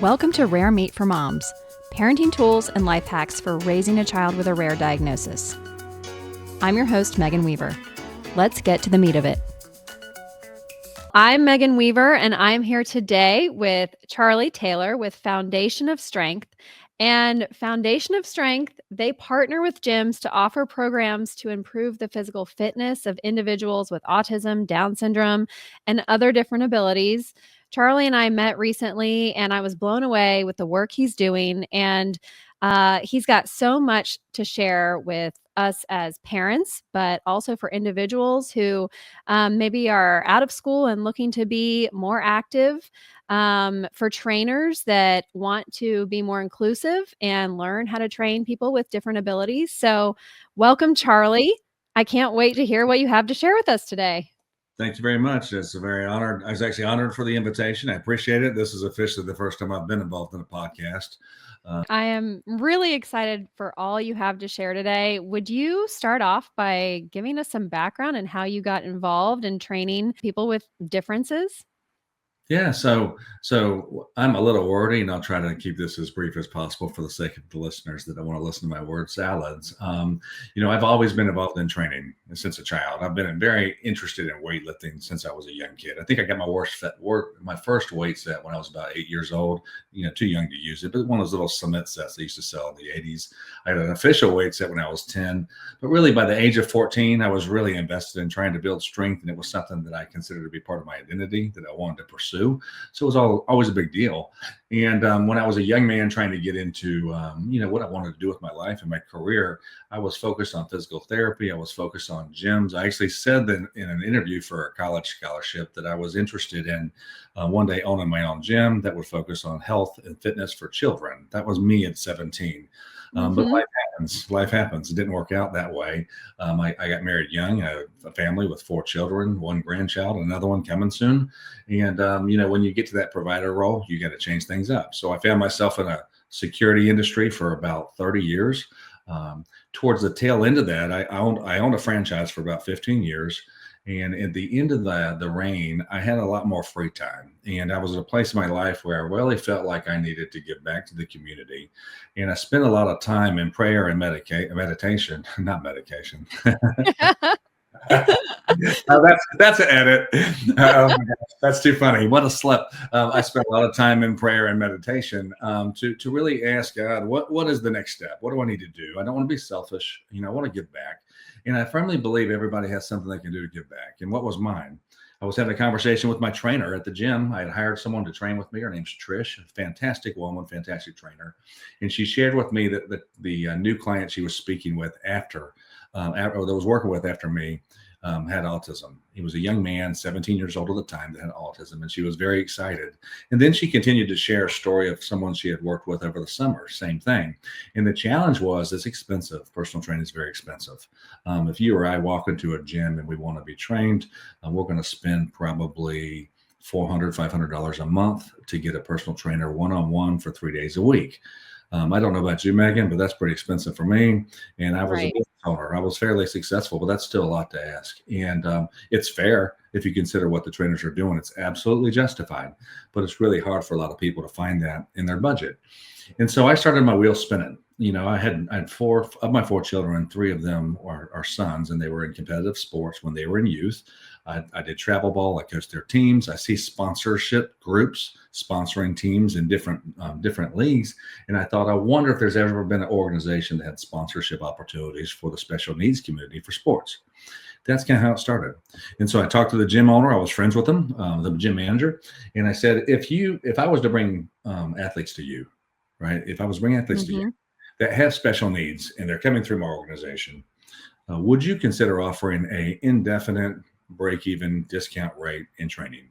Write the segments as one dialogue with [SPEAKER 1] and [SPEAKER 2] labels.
[SPEAKER 1] Welcome to Rare Meat for Moms, parenting tools and life hacks for raising a child with a rare diagnosis. I'm your host, Meghan Weaver. Let's get to the meat of it. I'm Meghan Weaver, and I'm here today with Charlie Taylor with Foundation of Strength. And Foundation of Strength, they partner with gyms to offer programs to improve the physical fitness of individuals with autism, Down syndrome, and other different abilities. Charlie and I met recently, and I was blown away with the work he's doing. And he's got so much to share with us as parents, but also for individuals who maybe are out of school and looking to be more active, for trainers that want to be more inclusive and learn how to train people with different abilities. So welcome, Charlie. I can't wait to hear what you have to share with us today.
[SPEAKER 2] Thank you very much. It's a very honored. I was actually honored for the invitation. I appreciate it. This is officially the first time I've been involved in a podcast.
[SPEAKER 1] I am really excited for all you have to share today. Would you start off by giving us some background and how you got involved in training people with differences?
[SPEAKER 2] Yeah, so I'm a little wordy, and I'll try to keep this as brief as possible for the sake of the listeners that don't want to listen to my word salads. I've always been involved in training since a child. I've been very interested in weightlifting since I was a young kid. I think I got my first weight set when I was about 8 years old. Too young to use it, but one of those little cement sets they used to sell in the 80s. I had an official weight set when I was 10, but really by the age of 14, I was really invested in trying to build strength, and it was something that I considered to be part of my identity that I wanted to pursue. So it was always a big deal. And when I was a young man trying to get into, what I wanted to do with my life and my career, I was focused on physical therapy. I was focused on gyms. I actually said that in an interview for a college scholarship that I was interested in one day owning my own gym that would focus on health and fitness for children. That was me at 17. But life happens. It didn't work out that way. I got married young. I have a family with 4 children, 1 grandchild, another one coming soon. And, when you get to that provider role, you got to change things up. So I found myself in a security industry for about 30 years. Towards the tail end of that, I owned a franchise for about 15 years. And at the end of the reign, I had a lot more free time. And I was at a place in my life where I really felt like I needed to give back to the community. And I spent a lot of time in prayer and meditation, not medication. That's an edit. Oh my gosh, that's too funny. What a slip. I spent a lot of time in prayer and meditation to really ask God, what is the next step? What do I need to do? I don't want to be selfish. I want to give back. And I firmly believe everybody has something they can do to give back. And what was mine? I was having a conversation with my trainer at the gym. I had hired someone to train with me. Her name's Trish, a fantastic woman, fantastic trainer. And she shared with me that the new client she was speaking with after that was working with after me, had autism. He was a young man, 17 years old at the time, that had autism, and she was very excited. And then she continued to share a story of someone she had worked with over the summer, same thing. And the challenge was it's expensive. Personal training is very expensive. If you or I walk into a gym and we want to be trained, we're going to spend probably $400, $500 a month to get a personal trainer one-on-one for 3 days a week. I don't know about you, Meghan, but that's pretty expensive for me. And I was a business owner. I was fairly successful, but that's still a lot to ask. And it's fair if you consider what the trainers are doing. It's absolutely justified, but it's really hard for a lot of people to find that in their budget. And so I started my wheel spinning. I had 4 of my 4 children, 3 of them are sons, and they were in competitive sports when they were in youth. I did travel ball. I coached their teams. I see sponsorship groups sponsoring teams in different leagues. And I thought, I wonder if there's ever been an organization that had sponsorship opportunities for the special needs community for sports. That's kind of how it started. And so I talked to the gym owner. I was friends with him, the gym manager. And I said, if I was to bring athletes to you, right? If I was bringing athletes to you that have special needs and they're coming through my organization, would you consider offering a indefinite break-even discount rate in training?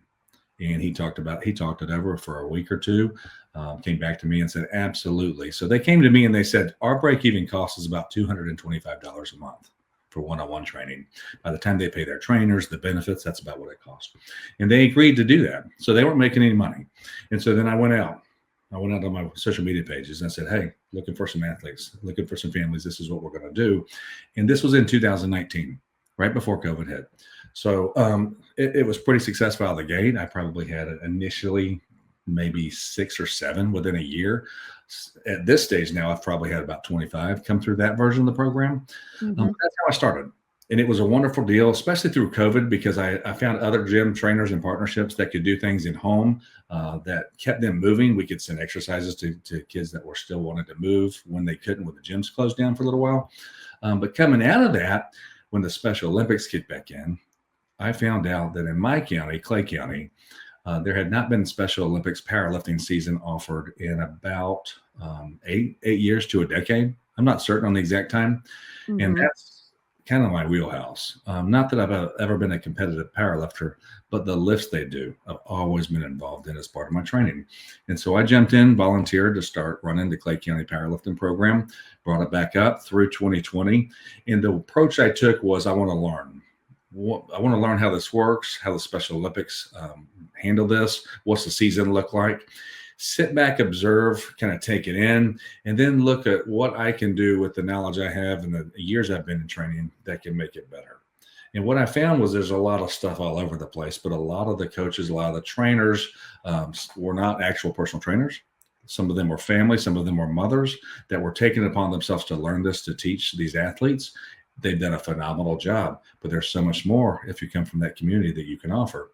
[SPEAKER 2] And he talked it over for a week or two, came back to me and said, absolutely. So they came to me and they said, our break-even cost is about $225 a month for one-on-one training. By the time they pay their trainers, the benefits, that's about what it costs. And they agreed to do that. So they weren't making any money. And so then I went out on my social media pages and I said, hey, looking for some athletes, looking for some families. This is what we're going to do. And this was in 2019, right before COVID hit. So it was pretty successful out of the gate. I probably had initially maybe 6 or 7 within a year. At this stage now, I've probably had about 25 come through that version of the program. That's how I started. And it was a wonderful deal, especially through COVID, because I found other gym trainers and partnerships that could do things in home that kept them moving. We could send exercises to kids that were still wanting to move when they couldn't, when the gyms closed down for a little while. But coming out of that, when the Special Olympics kicked back in, I found out that in my county, Clay County, there had not been Special Olympics powerlifting season offered in about 8 years to a decade. I'm not certain on the exact time. And that's kind of my wheelhouse. Not that I've ever been a competitive powerlifter, but the lifts they do, I've always been involved in as part of my training. And so I jumped in, volunteered to start running the Clay County powerlifting program, brought it back up through 2020. And the approach I took was I want to learn. I want to learn how this works, how the Special Olympics handle this, what's the season look like. Sit back, observe, kind of take it in, and then look at what I can do with the knowledge I have and the years I've been in training that can make it better. And what I found was there's a lot of stuff all over the place, but a lot of the coaches, a lot of the trainers were not actual personal trainers. Some of them were family, some of them were mothers that were taking it upon themselves to learn this, to teach these athletes. They've done a phenomenal job, but there's so much more if you come from that community that you can offer.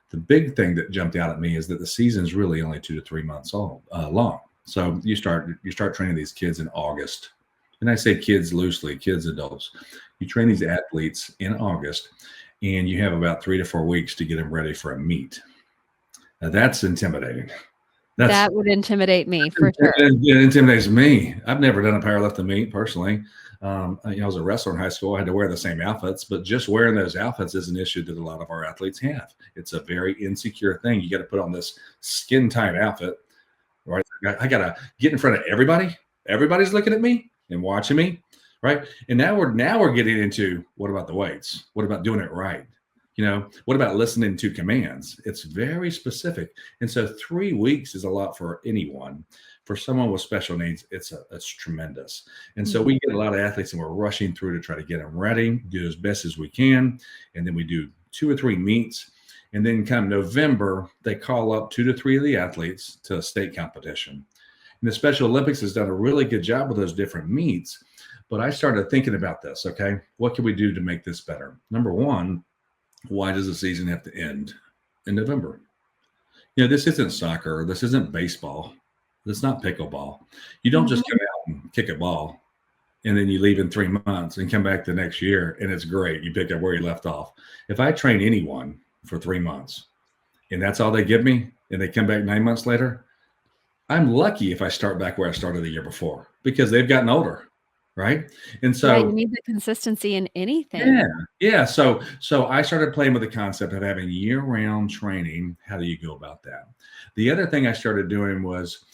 [SPEAKER 2] The big thing that jumped out at me is that the season is really only 2 to 3 months long. So you start training these kids in August. And I say kids loosely, kids, adults. You train these athletes in August, and you have about 3 to 4 weeks to get them ready for a meet. Now that's intimidating.
[SPEAKER 1] That would intimidate me for sure.
[SPEAKER 2] It intimidates me. I've never done a powerlifting meet personally. I was a wrestler in high school. I had to wear the same outfits, but just wearing those outfits is an issue that a lot of our athletes have. It's a very insecure thing. You got to put on this skin tight outfit, right? I got to get in front of everybody. Everybody's looking at me and watching me, right? And now we're getting into, what about the weights? What about doing it right? What about listening to commands? It's very specific. And so 3 weeks is a lot for anyone. For someone with special needs, it's tremendous. And so we get a lot of athletes and we're rushing through to try to get them ready, do as best as we can. And then we do 2 or 3 meets. And then come November, they call up 2 to 3 of the athletes to a state competition. And the Special Olympics has done a really good job with those different meets. But I started thinking about this, okay? What can we do to make this better? Number one, why does the season have to end in November? This isn't soccer. This isn't baseball. It's not pickleball. You don't just come out and kick a ball and then you leave in 3 months and come back the next year and it's great. You pick up where you left off. If I train anyone for 3 months and that's all they give me and they come back 9 months later, I'm lucky if I start back where I started the year before because they've gotten older. Right. And so
[SPEAKER 1] you need the consistency in anything.
[SPEAKER 2] Yeah. So I started playing with the concept of having year-round training. How do you go about that? The other thing I started doing was,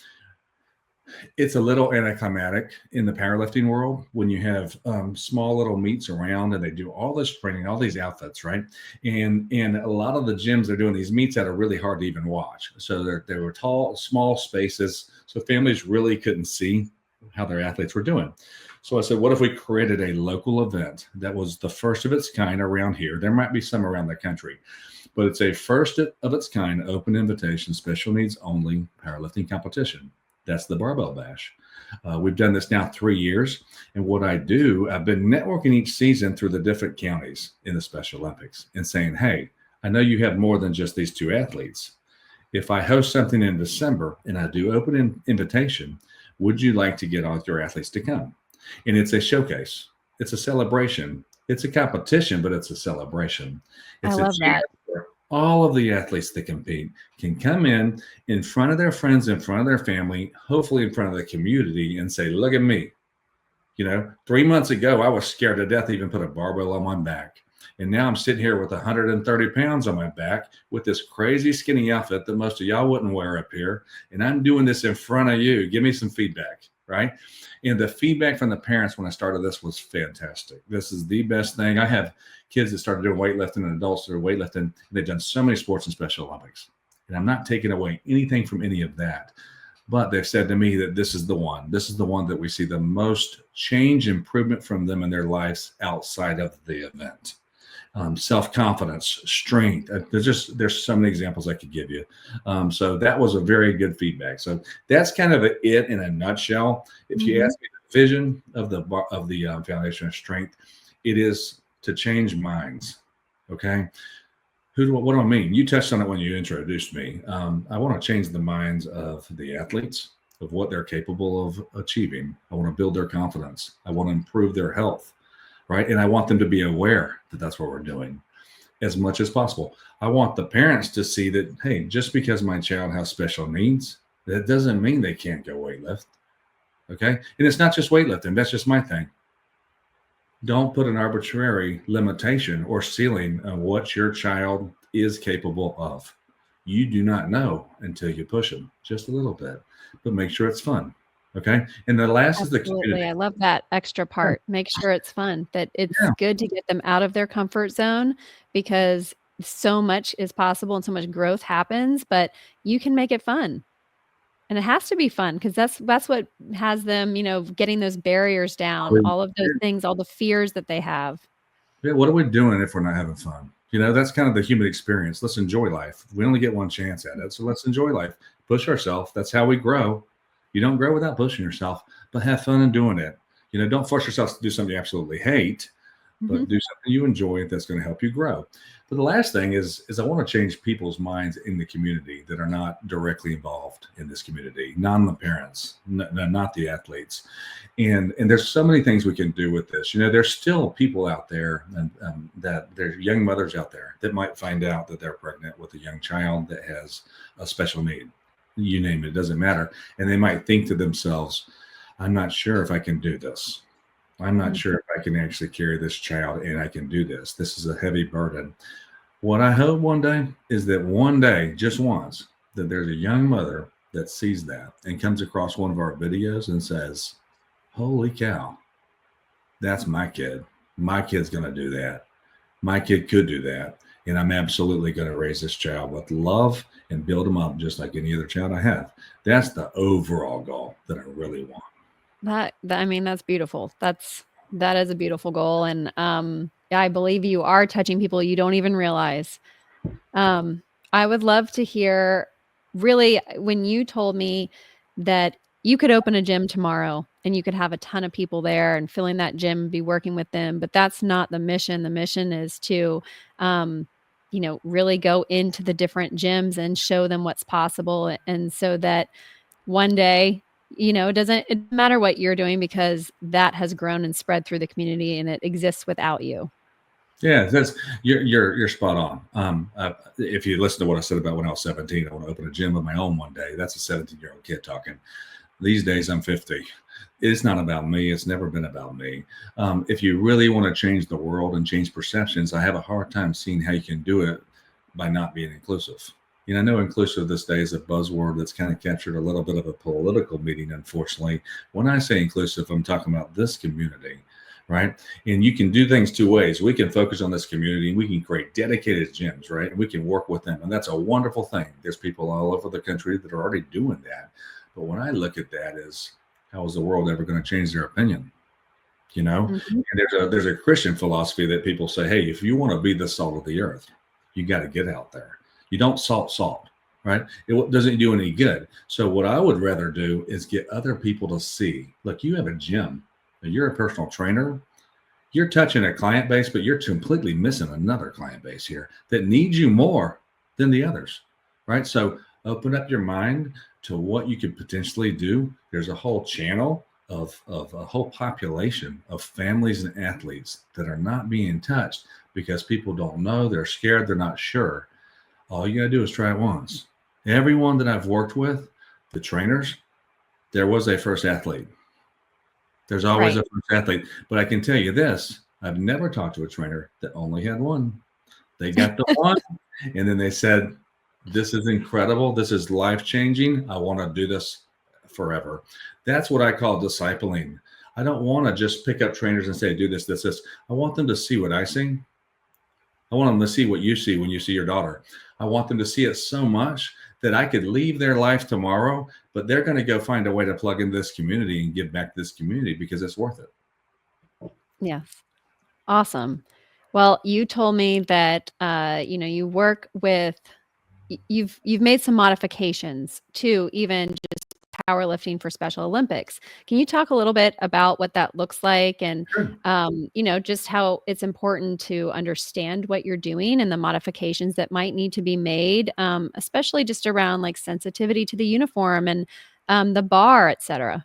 [SPEAKER 2] it's a little anticlimactic in the powerlifting world when you have small little meets around and they do all this training, all these outfits, right? And a lot of the gyms are doing these meets that are really hard to even watch. So they were tall, small spaces. So families really couldn't see how their athletes were doing. So I said, what if we created a local event that was the first of its kind around here? There might be some around the country, but it's a first of its kind, open invitation, special needs only powerlifting competition. That's the Barbell Bash. We've done this now 3 years. And what I do, I've been networking each season through the different counties in the Special Olympics and saying, hey, I know you have more than just these 2 athletes. If I host something in December and I do open invitation, would you like to get all your athletes to come? And it's a showcase. It's a celebration. It's a competition, but it's a celebration. It's
[SPEAKER 1] I love that.
[SPEAKER 2] All of the athletes that compete can come in front of their friends, in front of their family, hopefully in front of the community and say, look at me. 3 months ago, I was scared to death to even put a barbell on my back. And now I'm sitting here with 130 pounds on my back with this crazy skinny outfit that most of y'all wouldn't wear up here. And I'm doing this in front of you. Give me some feedback, right? And the feedback from the parents when I started this was fantastic. This is the best thing. I have kids that started doing weightlifting and adults that are weightlifting. And they've done so many sports in Special Olympics. And I'm not taking away anything from any of that. But they've said to me that this is the one. This is the one that we see the most change, improvement from them in their lives outside of the event. self-confidence, strength. There's so many examples I could give you. So that was a very good feedback. So that's kind of it in a nutshell. If you ask me the vision of the foundation of strength, it is to change minds. Okay. What do I mean? You touched on it when you introduced me. I want to change the minds of the athletes of what they're capable of achieving. I want to build their confidence. I want to improve their health, right? And I want them to be aware that that's what we're doing as much as possible. I want the parents to see that, hey, just because my child has special needs, that doesn't mean they can't go weightlift. Okay. And it's not just weightlifting. That's just my thing. Don't put an arbitrary limitation or ceiling on what your child is capable of. You do not know until you push them just a little bit, but make sure it's fun. Okay. And the last is the
[SPEAKER 1] Absolutely.
[SPEAKER 2] community.
[SPEAKER 1] I love that extra part. Make sure it's fun, that it's
[SPEAKER 2] Yeah.
[SPEAKER 1] good to get them out of their comfort zone, because so much is possible and so much growth happens, but you can make it fun. And it has to be fun, because that's what has them, getting those barriers down, all of those things, all the fears that they have.
[SPEAKER 2] Yeah, what are we doing if we're not having fun? That's kind of the human experience. Let's enjoy life. We only get one chance at it. So let's enjoy life. Push ourselves. That's how we grow. You don't grow without pushing yourself, but have fun in doing it. Don't force yourself to do something you absolutely hate, but do something you enjoy that's going to help you grow. But the last thing is I want to change people's minds in the community that are not directly involved in this community, not the parents, not the athletes. And there's so many things we can do with this. There's still people out there, and that there's young mothers out there that might find out that they're pregnant with a young child that has a special need. You name it, doesn't matter. And they might think to themselves, I'm not sure if I can do this. I'm not sure if I can actually carry this child, and I can do this. This is a heavy burden. What I hope one day is that one day, just once, that there's a young mother that sees that and comes across one of our videos and says, holy cow, that's my kid. My kid's going to do that. My kid could do that. And I'm absolutely going to raise this child with love and build him up just like any other child I have. That's the overall goal that I really want.
[SPEAKER 1] That's beautiful. That is a beautiful goal. And I believe you are touching people you don't even realize. I would love to hear, really, when you told me that you could open a gym tomorrow and you could have a ton of people there and fill in that gym, be working with them, but that's not the mission. The mission is to, really go into the different gyms and show them what's possible. And so that one day, it doesn't matter what you're doing, because that has grown and spread through the community and it exists without you.
[SPEAKER 2] Yeah, you're spot on. If you listen to what I said about when I was 17, I want to open a gym of my own one day. That's a 17-year-old kid talking. These days, I'm 50. It's not about me. It's never been about me. If you really want to change the world and change perceptions, I have a hard time seeing how you can do it by not being inclusive. I know inclusive this day is a buzzword that's kind of captured a little bit of a political meaning, unfortunately. When I say inclusive, I'm talking about this community, right? And you can do things two ways. We can focus on this community and we can create dedicated gyms, right? And we can work with them. And that's a wonderful thing. There's people all over the country that are already doing that. But when I look at that as, how is the world ever going to change their opinion? And there's a Christian philosophy that people say, hey, if you want to be the salt of the earth, you got to get out there. You don't salt, right? It doesn't do any good. So what I would rather do is get other people to see, look, you have a gym, you're a personal trainer, you're touching a client base, but you're completely missing another client base here that needs you more than the others, right? So open up your mind to what you could potentially do. There's a whole channel of a whole population of families and athletes that are not being touched because people don't know, they're scared, they're not sure. All you got to do is try it once. Everyone that I've worked with, the trainers, there was a first athlete. There's always a first athlete. But I can tell you this, I've never talked to a trainer that only had one. They got the one, and then they said, this is incredible. This is life-changing. I want to do this forever. That's what I call discipling. I don't want to just pick up trainers and say, do this, this, this. I want them to see what I see. I want them to see what you see when you see your daughter. I want them to see it so much that I could leave their life tomorrow, but they're going to go find a way to plug into this community and give back to this community because it's worth it.
[SPEAKER 1] Yes. Awesome. Well, you told me that you work with you've made some modifications to even just powerlifting for Special Olympics. Can you talk a little bit about what that looks like and
[SPEAKER 2] Sure.
[SPEAKER 1] just how it's important to understand what you're doing and the modifications that might need to be made, especially just around like sensitivity to the uniform and the bar, et cetera.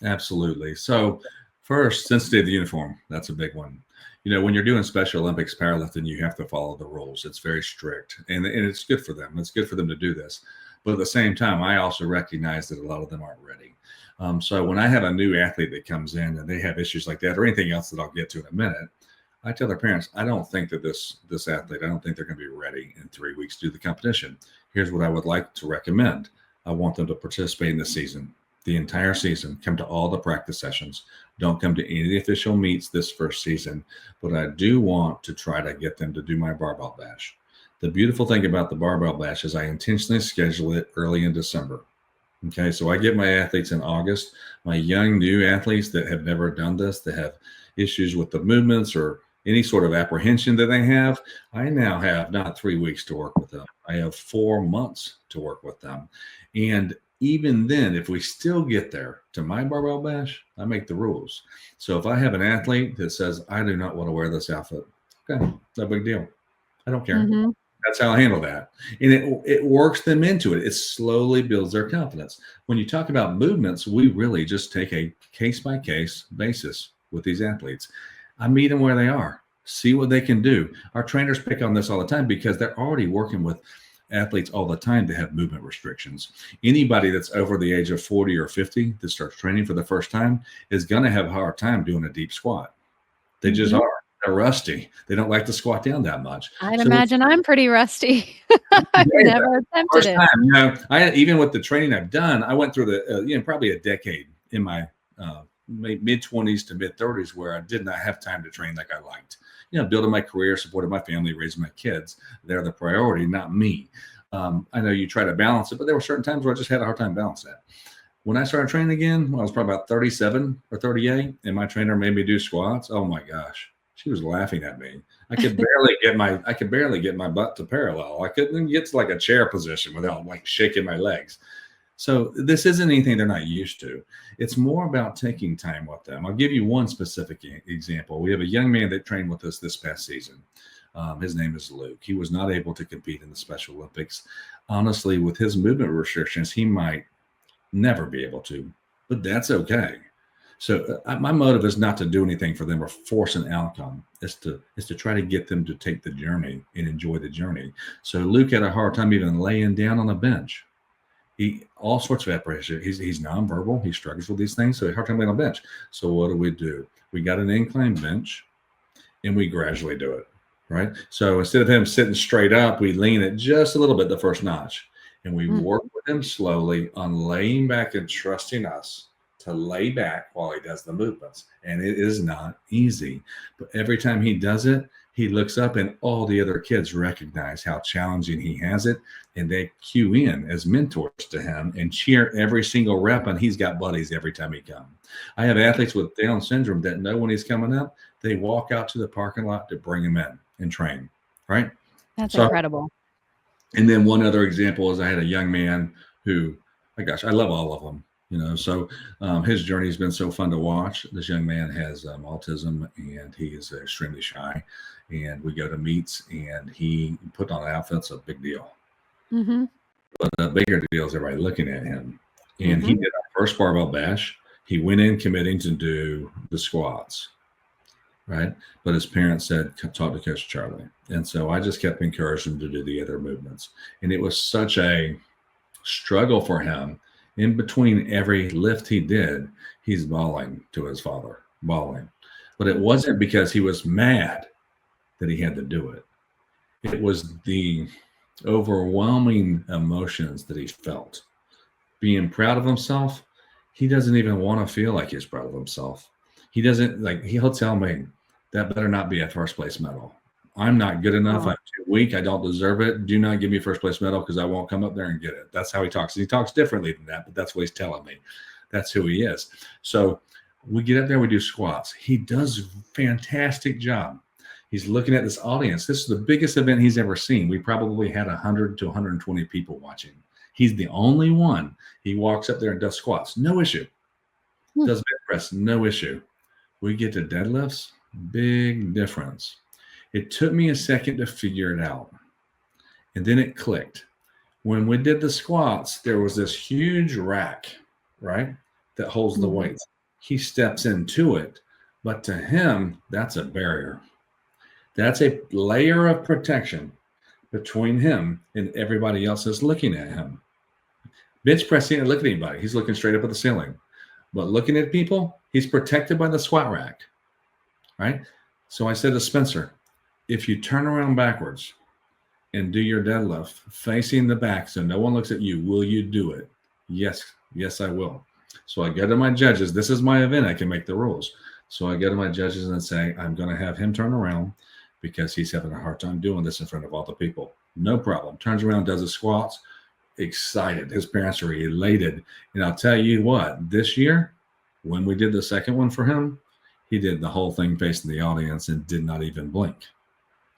[SPEAKER 2] Absolutely. So first, sensitivity to the uniform. That's a big one. When you're doing Special Olympics powerlifting, you have to follow the rules. It's very strict, and it's good for them. It's good for them to do this. But at the same time, I also recognize that a lot of them aren't ready. So when I have a new athlete that comes in and they have issues like that or anything else that I'll get to in a minute, I tell their parents, I don't think that this athlete, I don't think they're going to be ready in 3 weeks to do the competition. Here's what I would like to recommend. I want them to participate in the season, the entire season, come to all the practice sessions. Don't come to any of the official meets this first season, but I do want to try to get them to do my barbell bash. The beautiful thing about the barbell bash is I intentionally schedule it early in December. Okay, so I get my athletes in August, my young new athletes that have never done this, that have issues with the movements or any sort of apprehension that they have. I now have not 3 weeks to work with them. I have 4 months to work with them. And even then, if we still get there to my barbell bash, I make the rules. So if I have an athlete that says, I do not want to wear this outfit, okay, no big deal. I don't care.
[SPEAKER 1] Mm-hmm.
[SPEAKER 2] That's how I handle that. And it works them into it. It slowly builds their confidence. When you talk about movements, we really just take a case by case basis with these athletes. I meet them where they are, see what they can do. Our trainers pick on this all the time because they're already working with athletes all the time that have movement restrictions. Anybody that's over the age of 40 or 50 that starts training for the first time is going to have a hard time doing a deep squat. They just
[SPEAKER 1] Mm-hmm.
[SPEAKER 2] are. They're rusty. They don't like to squat down that much.
[SPEAKER 1] I'd
[SPEAKER 2] So
[SPEAKER 1] imagine I'm pretty rusty. I've
[SPEAKER 2] yeah,
[SPEAKER 1] never attempted
[SPEAKER 2] first
[SPEAKER 1] it.
[SPEAKER 2] time, I even with the training I've done, I went through the probably a decade in my mid 20s to mid 30s where I did not have time to train like I liked. Building my career, supporting my family, raising my kids. They're the priority, not me. I know you try to balance it, but there were certain times where I just had a hard time balancing that. When I started training again, when I was probably about 37 or 38, and my trainer made me do squats, oh my gosh, she was laughing at me. I could barely get my butt to parallel. I couldn't even get to like a chair position without like shaking my legs. So this isn't anything they're not used to. It's more about taking time with them. I'll give you one specific example. We have a young man that trained with us this past season. His name is Luke. He was not able to compete in the Special Olympics. Honestly, with his movement restrictions, he might never be able to, but that's okay. So my motive is not to do anything for them or force an outcome. It's to try to get them to take the journey and enjoy the journey. So Luke had a hard time even laying down on a bench. All sorts of apprehension. He's nonverbal. He struggles with these things, so he had a hard time laying on a bench. So what do? We got an incline bench, and we gradually do it. Right. So instead of him sitting straight up, we lean it just a little bit the first notch, and we work with him slowly on laying back and trusting us to lay back while he does the movements. And it is not easy, but every time he does it, he looks up and all the other kids recognize how challenging he has it. And they cue in as mentors to him and cheer every single rep. And he's got buddies every time he comes. I have athletes with Down syndrome that know when he's coming up, they walk out to the parking lot to bring him in and train. Right.
[SPEAKER 1] That's
[SPEAKER 2] So,
[SPEAKER 1] incredible.
[SPEAKER 2] and then one other example is I had a young man who, my gosh, I love all of them. So his journey has been so fun to watch. This young man has autism and he is extremely shy. And we go to meets and he put on outfits, a big deal.
[SPEAKER 1] Mm-hmm.
[SPEAKER 2] But the bigger deal is everybody looking at him. And he
[SPEAKER 1] Mm-hmm.
[SPEAKER 2] did our first barbell bash. He went in committing to do the squats. Right. But his parents said, talk to Coach Charlie. And so I just kept encouraging him to do the other movements. And it was such a struggle for him. In between every lift he did, he's bawling to his father, bawling. But it wasn't because he was mad that he had to do it. It was the overwhelming emotions that he felt. Being proud of himself, he doesn't even want to feel like he's proud of himself. He doesn't he'll tell me that better not be a first place medal. I'm not good enough.
[SPEAKER 1] Oh.
[SPEAKER 2] I'm too weak. I don't deserve it. Do not give me a first place medal because I won't come up there and get it. That's how he talks. He talks differently than that, but that's what he's telling me. That's who he is. So we get up there, we do squats. He does a fantastic job. He's looking at this audience. This is the biggest event he's ever seen. We probably had 100 to 120 people watching. He's the only one. He walks up there and does squats, no issue. Does bench press, no issue. We get to deadlifts, big difference. It took me a second to figure it out. And then it clicked. When we did the squats, there was this huge rack, right, that holds the weights. He steps into it, but to him, that's a barrier. That's a layer of protection between him and everybody else that's looking at him. Bench pressing and look at anybody. He's looking straight up at the ceiling. But looking at people, he's protected by the squat rack, right? So I said to Spencer, if you turn around backwards and do your deadlift facing the back so no one looks at you, will you do it? Yes, I will. So I go to my judges. This is my event. I can make the rules. So I go to my judges and say, I'm going to have him turn around because he's having a hard time doing this in front of all the people. No problem. Turns around, does the squats. Excited. His parents are elated. And I'll tell you what, this year, when we did the second one for him, he did the whole thing facing the audience and did not even blink.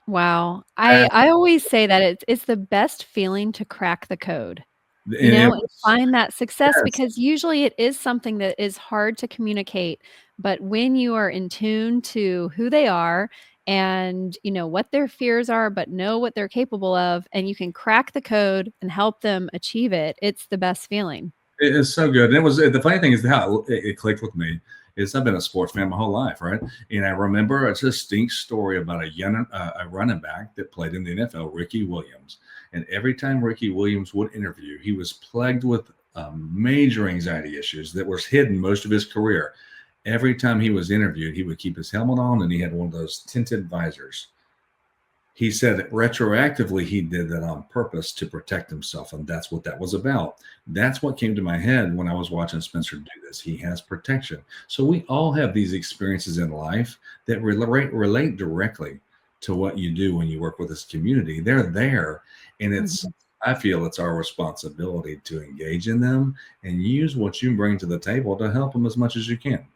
[SPEAKER 1] Wow. I always say that it's the best feeling to crack the code, and find that success, because usually it is something that is hard to communicate. But when you are in tune to who they are and what their fears are, but know what they're capable of, and you can crack the code and help them achieve it, it's the best feeling.
[SPEAKER 2] It is so good. And it was the funny thing is how it clicked with me is I've been a sports fan my whole life, right? And I remember a distinct story about a running back that played in the NFL, Ricky Williams. And every time Ricky Williams would interview, he was plagued with major anxiety issues that was hidden most of his career. Every time he was interviewed, he would keep his helmet on and he had one of those tinted visors. He said that retroactively he did that on purpose to protect himself, and that's what that was about. That's what came to my head when I was watching Spencer do this. He has protection. So we all have these experiences in life that relate directly to what you do when you work with this community. They're there, and I feel it's our responsibility to engage in them and use what you bring to the table to help them as much as you can.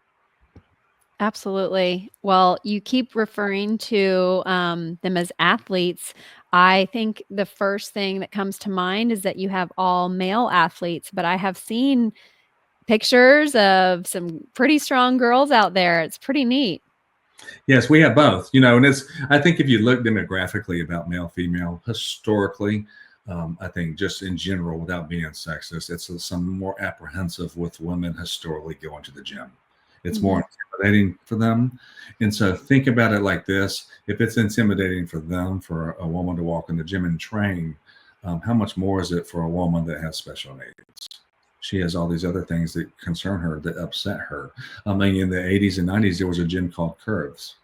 [SPEAKER 1] Absolutely. Well, you keep referring to them as athletes. I think the first thing that comes to mind is that you have all male athletes, but I have seen pictures of some pretty strong girls out there. It's pretty neat.
[SPEAKER 2] Yes, we have both, and I think if you look demographically about male, female, historically, I think just in general, without being sexist, it's some more apprehensive with women historically going to the gym. It's more intimidating for them. And so think about it like this. If it's intimidating for them, for a woman to walk in the gym and train, how much more is it for a woman that has special needs? She has all these other things that concern her, that upset her. I mean, in the 80s and 90s, there was a gym called Curves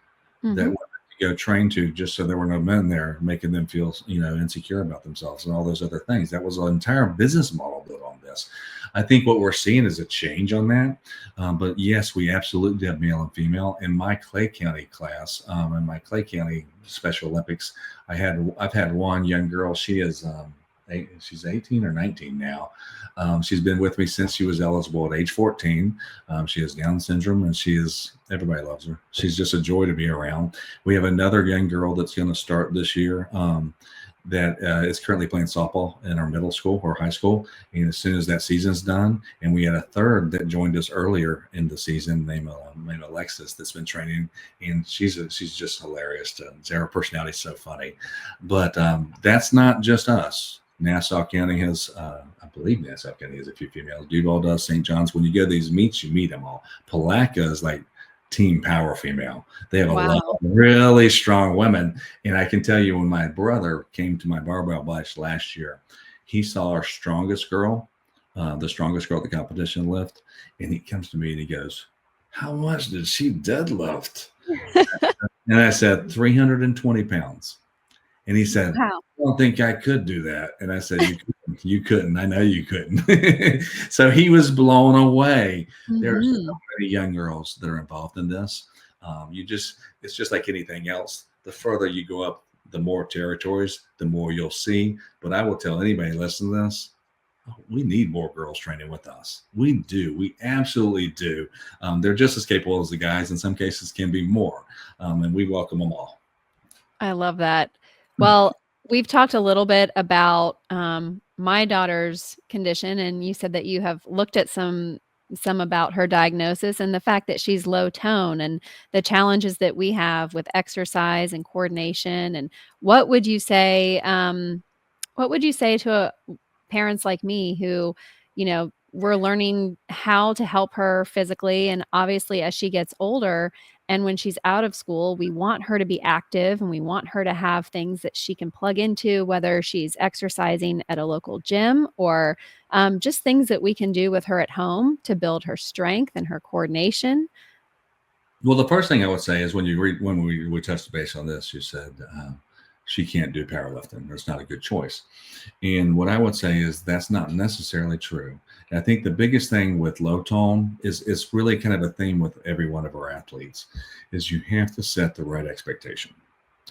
[SPEAKER 2] that women could go train to just so there were no men there, making them feel, insecure about themselves and all those other things. That was an entire business model built on this. I think what we're seeing is a change on that. But yes, we absolutely have male and female. In my Clay County class, in my Clay County Special Olympics, I've had one young girl. She is she's 18 or 19 now. She's been with me since she was eligible at age 14. She has Down syndrome, and everybody loves her. She's just a joy to be around. We have another young girl that's going to start this year that is currently playing softball in our middle school or high school. And as soon as that season's done, and we had a third that joined us earlier in the season named Alexis that's been training, and she's just hilarious. Her personality is so funny. But that's not just us. Nassau County has, I believe Nassau County has a few females. Duval does, St. John's. When you go to these meets, you meet them all. Palatka is like team power female. They have a lot of really strong women. And I can tell you, when my brother came to my barbell bash last year, he saw our strongest girl, the strongest girl at the competition lift. And he comes to me and he goes, "How much did she deadlift?" And I said, 320 pounds. And he said, "Wow. I don't think I could do that." And I said, you couldn't. I know you couldn't. So he was blown away. There are so many young girls that are involved in this. It's just like anything else. The further you go up, the more territories, the more you'll see. But I will tell anybody listening to this, we need more girls training with us. We do. We absolutely do. They're just as capable as the guys. In some cases, can be more. And we welcome them all.
[SPEAKER 1] I love that. Well, we've talked a little bit about my daughter's condition, and you said that you have looked at some about her diagnosis and the fact that she's low tone and the challenges that we have with exercise and coordination. And what would you say? What would you say to parents like me who, we're learning how to help her physically, and obviously as she gets older and when she's out of school, we want her to be active and we want her to have things that she can plug into, whether she's exercising at a local gym or just things that we can do with her at home to build her strength and her coordination.
[SPEAKER 2] Well, the first thing I would say is when we touched base on this, you said she can't do powerlifting. It's not a good choice. And what I would say is that's not necessarily true. And I think the biggest thing with low tone is it's really kind of a theme with every one of our athletes is you have to set the right expectation.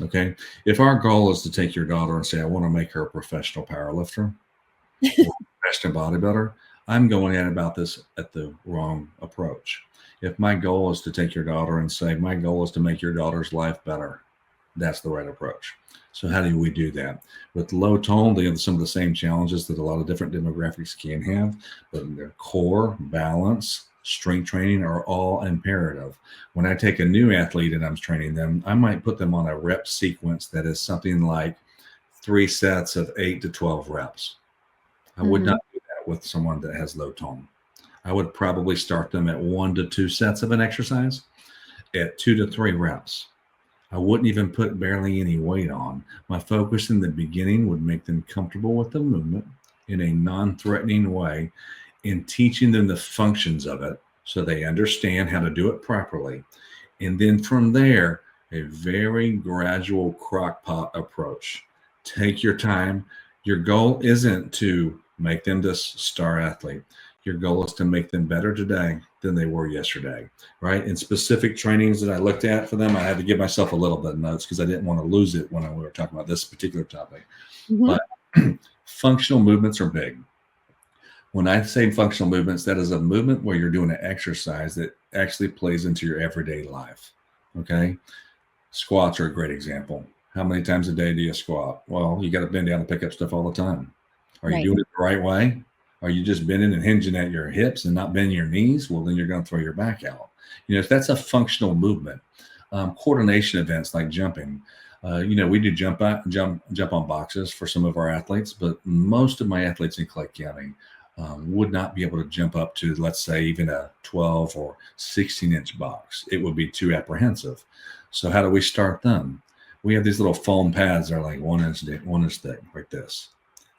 [SPEAKER 2] Okay. If our goal is to take your daughter and say, I want to make her a professional powerlifter or professional bodybuilder, I'm going about this at the wrong approach. If my goal is to take your daughter and say, my goal is to make your daughter's life better, that's the right approach. So how do we do that? With low tone, they have some of the same challenges that a lot of different demographics can have, but their core, balance, strength training are all imperative. When I take a new athlete and I'm training them, I might put them on a rep sequence that is something like 3 sets of 8 to 12 reps. I would not do that with someone that has low tone. I would probably start them at 1 to 2 sets of an exercise at 2 to 3 reps. I wouldn't even put barely any weight on. My focus in the beginning would make them comfortable with the movement in a non-threatening way and teaching them the functions of it so they understand how to do it properly. And then from there, a very gradual crock pot approach. Take your time. Your goal isn't to make them this star athlete. Your goal is to make them better today than they were yesterday, right? In specific trainings that I looked at for them, I had to give myself a little bit of notes because I didn't want to lose it when we were talking about this particular topic. But functional movements are big. When I say functional movements, that is a movement where you're doing an exercise that actually plays into your everyday life, okay? Squats are a great example. How many times a day do you squat? Well, you got to bend down and pick up stuff all the time. Are you doing it the right way? Are you just bending and hinging at your hips and not bending your knees? Well, then you're going to throw your back out. If that's a functional movement. Coordination events like jumping. We do jump on boxes for some of our athletes, but most of my athletes in Clay County would not be able to jump up to, let's say, even a 12 or 16-inch box. It would be too apprehensive. So how do we start them? We have these little foam pads that are like 1 inch thick, like this.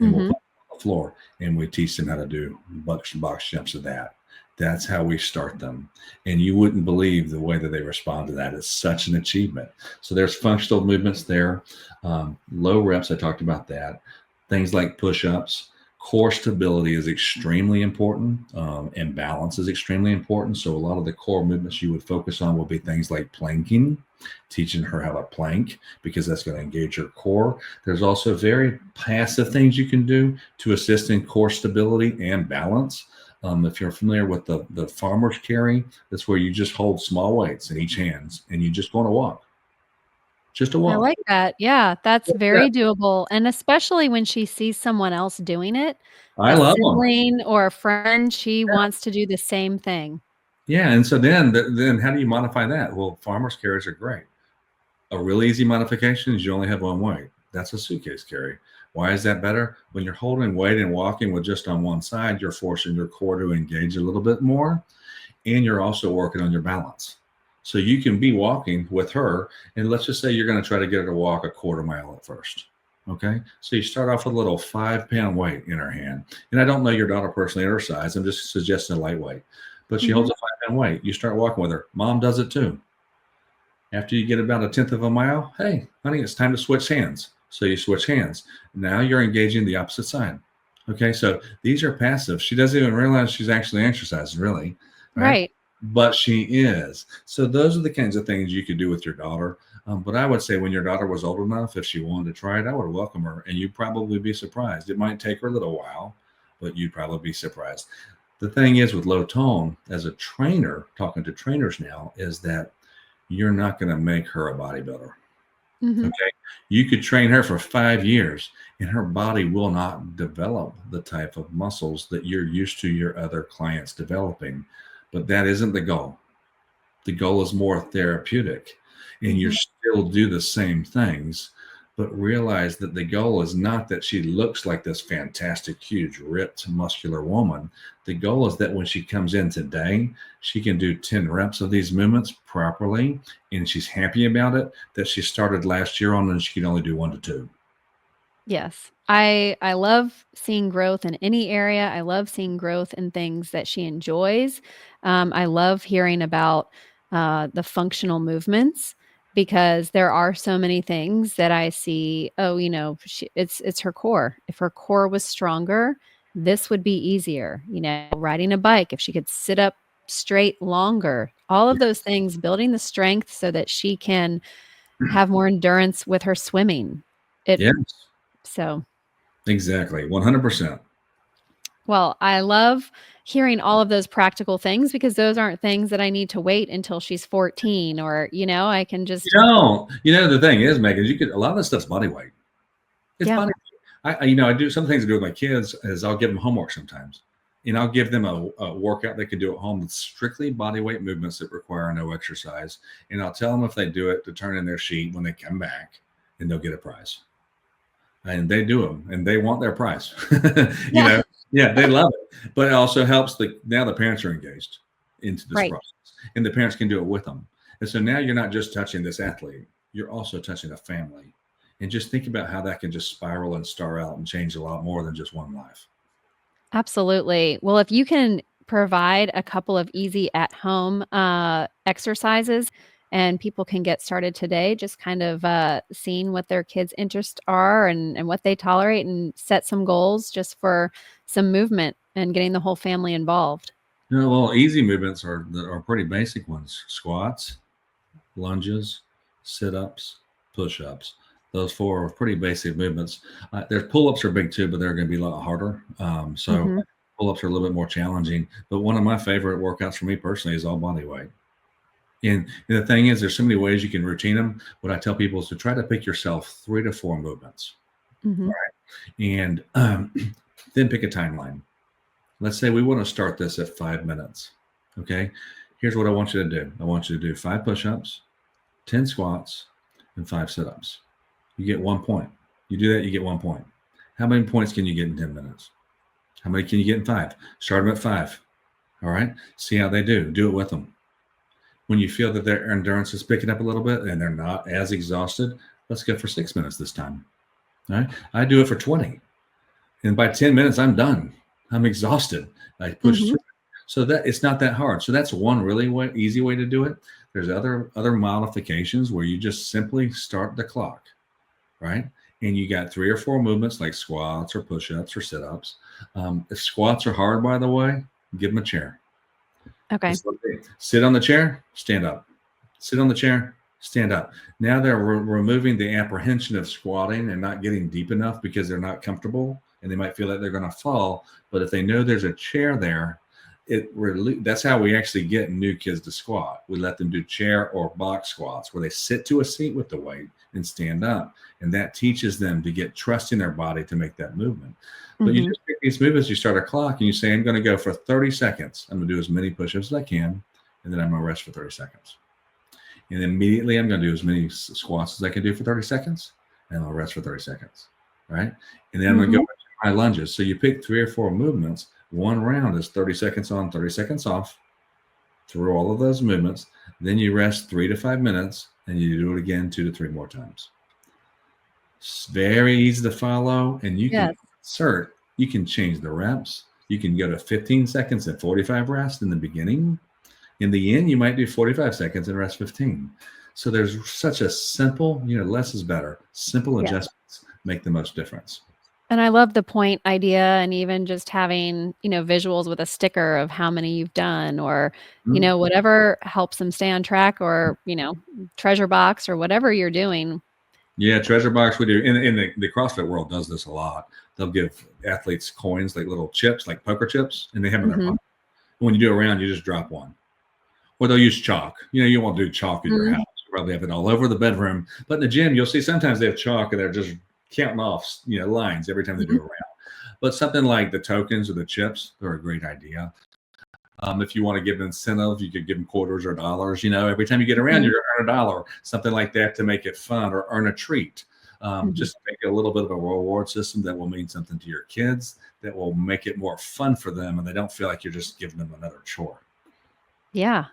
[SPEAKER 2] And we'll put floor and we teach them how to do box jumps of that. That's how we start them. And you wouldn't believe the way that they respond to that. It's such an achievement. So there's functional movements there. Low reps, I talked about that. Things like push-ups. Core stability is extremely important, and balance is extremely important. So a lot of the core movements you would focus on will be things like planking, teaching her how to plank, because that's going to engage her core. There's also very passive things you can do to assist in core stability and balance. If you're familiar with the farmer's carry, that's where you just hold small weights in each hand and you just go on a walk. Just a walk.
[SPEAKER 1] I like that. Yeah, that's very doable, and especially when she sees someone else doing it,
[SPEAKER 2] I
[SPEAKER 1] a
[SPEAKER 2] love them.
[SPEAKER 1] sibling or a friend, she wants to do the same thing.
[SPEAKER 2] Yeah, and so then how do you modify that? Well, farmer's carries are great. A really easy modification is you only have one weight. That's a suitcase carry. Why is that better? When you're holding weight and walking with just on one side, you're forcing your core to engage a little bit more, and you're also working on your balance. So you can be walking with her, and let's just say you're going to try to get her to walk a quarter mile at first. Okay. So you start off with a little 5-pound weight in her hand. And I don't know your daughter personally or her size. I'm just suggesting a lightweight. But she holds a 5-pound weight. You start walking with her. Mom does it too. After you get about 1/10 of a mile, hey, honey, it's time to switch hands. So you switch hands. Now you're engaging the opposite side. Okay. So these are passive. She doesn't even realize she's actually exercising, really.
[SPEAKER 1] Right.
[SPEAKER 2] But she is. So those are the kinds of things you could do with your daughter. But I would say when your daughter was old enough, if she wanted to try it, I would welcome her, and you'd probably be surprised. It might take her a little while, but you'd probably be surprised. The thing is with low tone, as a trainer, talking to trainers now, is that you're not going to make her a bodybuilder.
[SPEAKER 1] Hmm.
[SPEAKER 2] Okay. You could train her for 5 years and her body will not develop the type of muscles that you're used to your other clients developing. But that isn't the goal. The goal is more therapeutic, and you
[SPEAKER 1] Hmm.
[SPEAKER 2] still do the same things, but realize that the goal is not that she looks like this fantastic, huge, ripped, muscular woman. The goal is that when she comes in today, she can do 10 reps of these movements properly, and she's happy about it, that she started last year on and she can only do 1 to 2.
[SPEAKER 1] Yes. I love seeing growth in any area. I love seeing growth in things that she enjoys. I love hearing about the functional movements because there are so many things that I see. Oh, it's her core. If her core was stronger, this would be easier. Riding a bike, if she could sit up straight longer, all of those things, building the strength so that she can have more endurance with her swimming. It
[SPEAKER 2] Yes,
[SPEAKER 1] so.
[SPEAKER 2] exactly. 100%.
[SPEAKER 1] Well, I love hearing all of those practical things because those aren't things that I need to wait until she's 14 or, I can just
[SPEAKER 2] The thing is, Megan, a lot of this stuff's body weight. It's
[SPEAKER 1] yeah.
[SPEAKER 2] body. I do some things I do with my kids is I'll give them homework sometimes, and I'll give them a workout they can do at home that's strictly body weight movements that require no exercise, and I'll tell them if they do it to turn in their sheet when they come back, and they'll get a prize. And they do them, and they want their prize.
[SPEAKER 1] Yeah.
[SPEAKER 2] Yeah, they love it, but it also helps now the parents are engaged into this
[SPEAKER 1] Right.
[SPEAKER 2] process, and the parents can do it with them. And so now you're not just touching this athlete, you're also touching a family. And just think about how that can just spiral and star out and change a lot more than just one life.
[SPEAKER 1] Absolutely. Well, if you can provide a couple of easy at home exercises and people can get started today, just kind of seeing what their kids' interests are and what they tolerate and set some goals just for some movement and getting the whole family involved.
[SPEAKER 2] Well, easy movements are pretty basic ones: squats, lunges, sit-ups, push-ups. Those four are pretty basic movements. There's pull-ups are big too, but they're going to be a lot harder. So
[SPEAKER 1] Hmm.
[SPEAKER 2] pull-ups are a little bit more challenging. But one of my favorite workouts for me personally is all body weight. And the thing is, there's so many ways you can routine them. What I tell people is to try to pick yourself 3 to 4 movements,
[SPEAKER 1] Hmm.
[SPEAKER 2] and then pick a timeline. Let's say we want to start this at 5 minutes. Okay. Here's what I want you to do. I want you to do 5 push-ups, 10 squats, and 5 sit-ups. You get 1 point. You do that, you get 1 point. How many points can you get in 10 minutes? How many can you get in 5? Start them at 5. All right. See how they do. Do it with them. When you feel that their endurance is picking up a little bit and they're not as exhausted, let's go for 6 minutes this time. All right. I do it for 20. And by 10 minutes, I'm done. I'm exhausted. I push
[SPEAKER 1] Hmm.
[SPEAKER 2] through. So that it's not that hard. So that's one really easy way to do it. There's other modifications where you just simply start the clock, right? And you got 3 or 4 movements like squats or push-ups or sit-ups. If squats are hard, by the way, give them a chair.
[SPEAKER 1] Okay.
[SPEAKER 2] Just sit on the chair, stand up. Sit on the chair, stand up. Now they're removing the apprehension of squatting and not getting deep enough because they're not comfortable and they might feel like they're going to fall. But if they know there's a chair there, that's how we actually get new kids to squat. We let them do chair or box squats where they sit to a seat with the weight and stand up. And that teaches them to get trust in their body to make that movement. But you
[SPEAKER 1] Hmm.
[SPEAKER 2] just pick these movements, you start a clock and you say, I'm going to go for 30 seconds. I'm going to do as many push-ups as I can. And then I'm going to rest for 30 seconds. And immediately I'm going to do as many squats as I can do for 30 seconds. And I'll rest for 30 seconds. Right. And then I'm going to go
[SPEAKER 1] Hmm.
[SPEAKER 2] into my lunges. So you pick 3 or 4 movements. One round is 30 seconds on, 30 seconds off through all of those movements. Then you rest 3 to 5 minutes and you do it again 2 to 3 more times. It's very easy to follow. And you can
[SPEAKER 1] Yes.
[SPEAKER 2] insert, you can change the reps. You can go to 15 seconds and 45 rest in the beginning. In the end, you might do 45 seconds and rest 15. So there's such a simple, less is better. Simple
[SPEAKER 1] Yeah.
[SPEAKER 2] adjustments make the most difference.
[SPEAKER 1] And I love the point idea and even just having, visuals with a sticker of how many you've done or,
[SPEAKER 2] Mhm.
[SPEAKER 1] whatever helps them stay on track or, treasure box or whatever you're doing.
[SPEAKER 2] Yeah, treasure box we do. In the CrossFit world does this a lot. They'll give athletes coins like little chips, like poker chips, and they have them in their
[SPEAKER 1] Mhm.
[SPEAKER 2] pocket. When you do a round, you just drop one. Or they'll use chalk. You won't do chalk at your
[SPEAKER 1] Mhm.
[SPEAKER 2] house. probably have it all over the bedroom. But in the gym, you'll see sometimes they have chalk and they're just counting off, lines every time they do a round. But something like the tokens or the chips, they're a great idea. If you want to give an incentive, you could give them quarters or dollars. Every time you get around, you're going to earn $1, something like that to make it fun, or earn a treat. Just to make it a little bit of a reward system that will mean something to your kids, that will make it more fun for them, and they don't feel like you're just giving them another chore.
[SPEAKER 1] Yeah.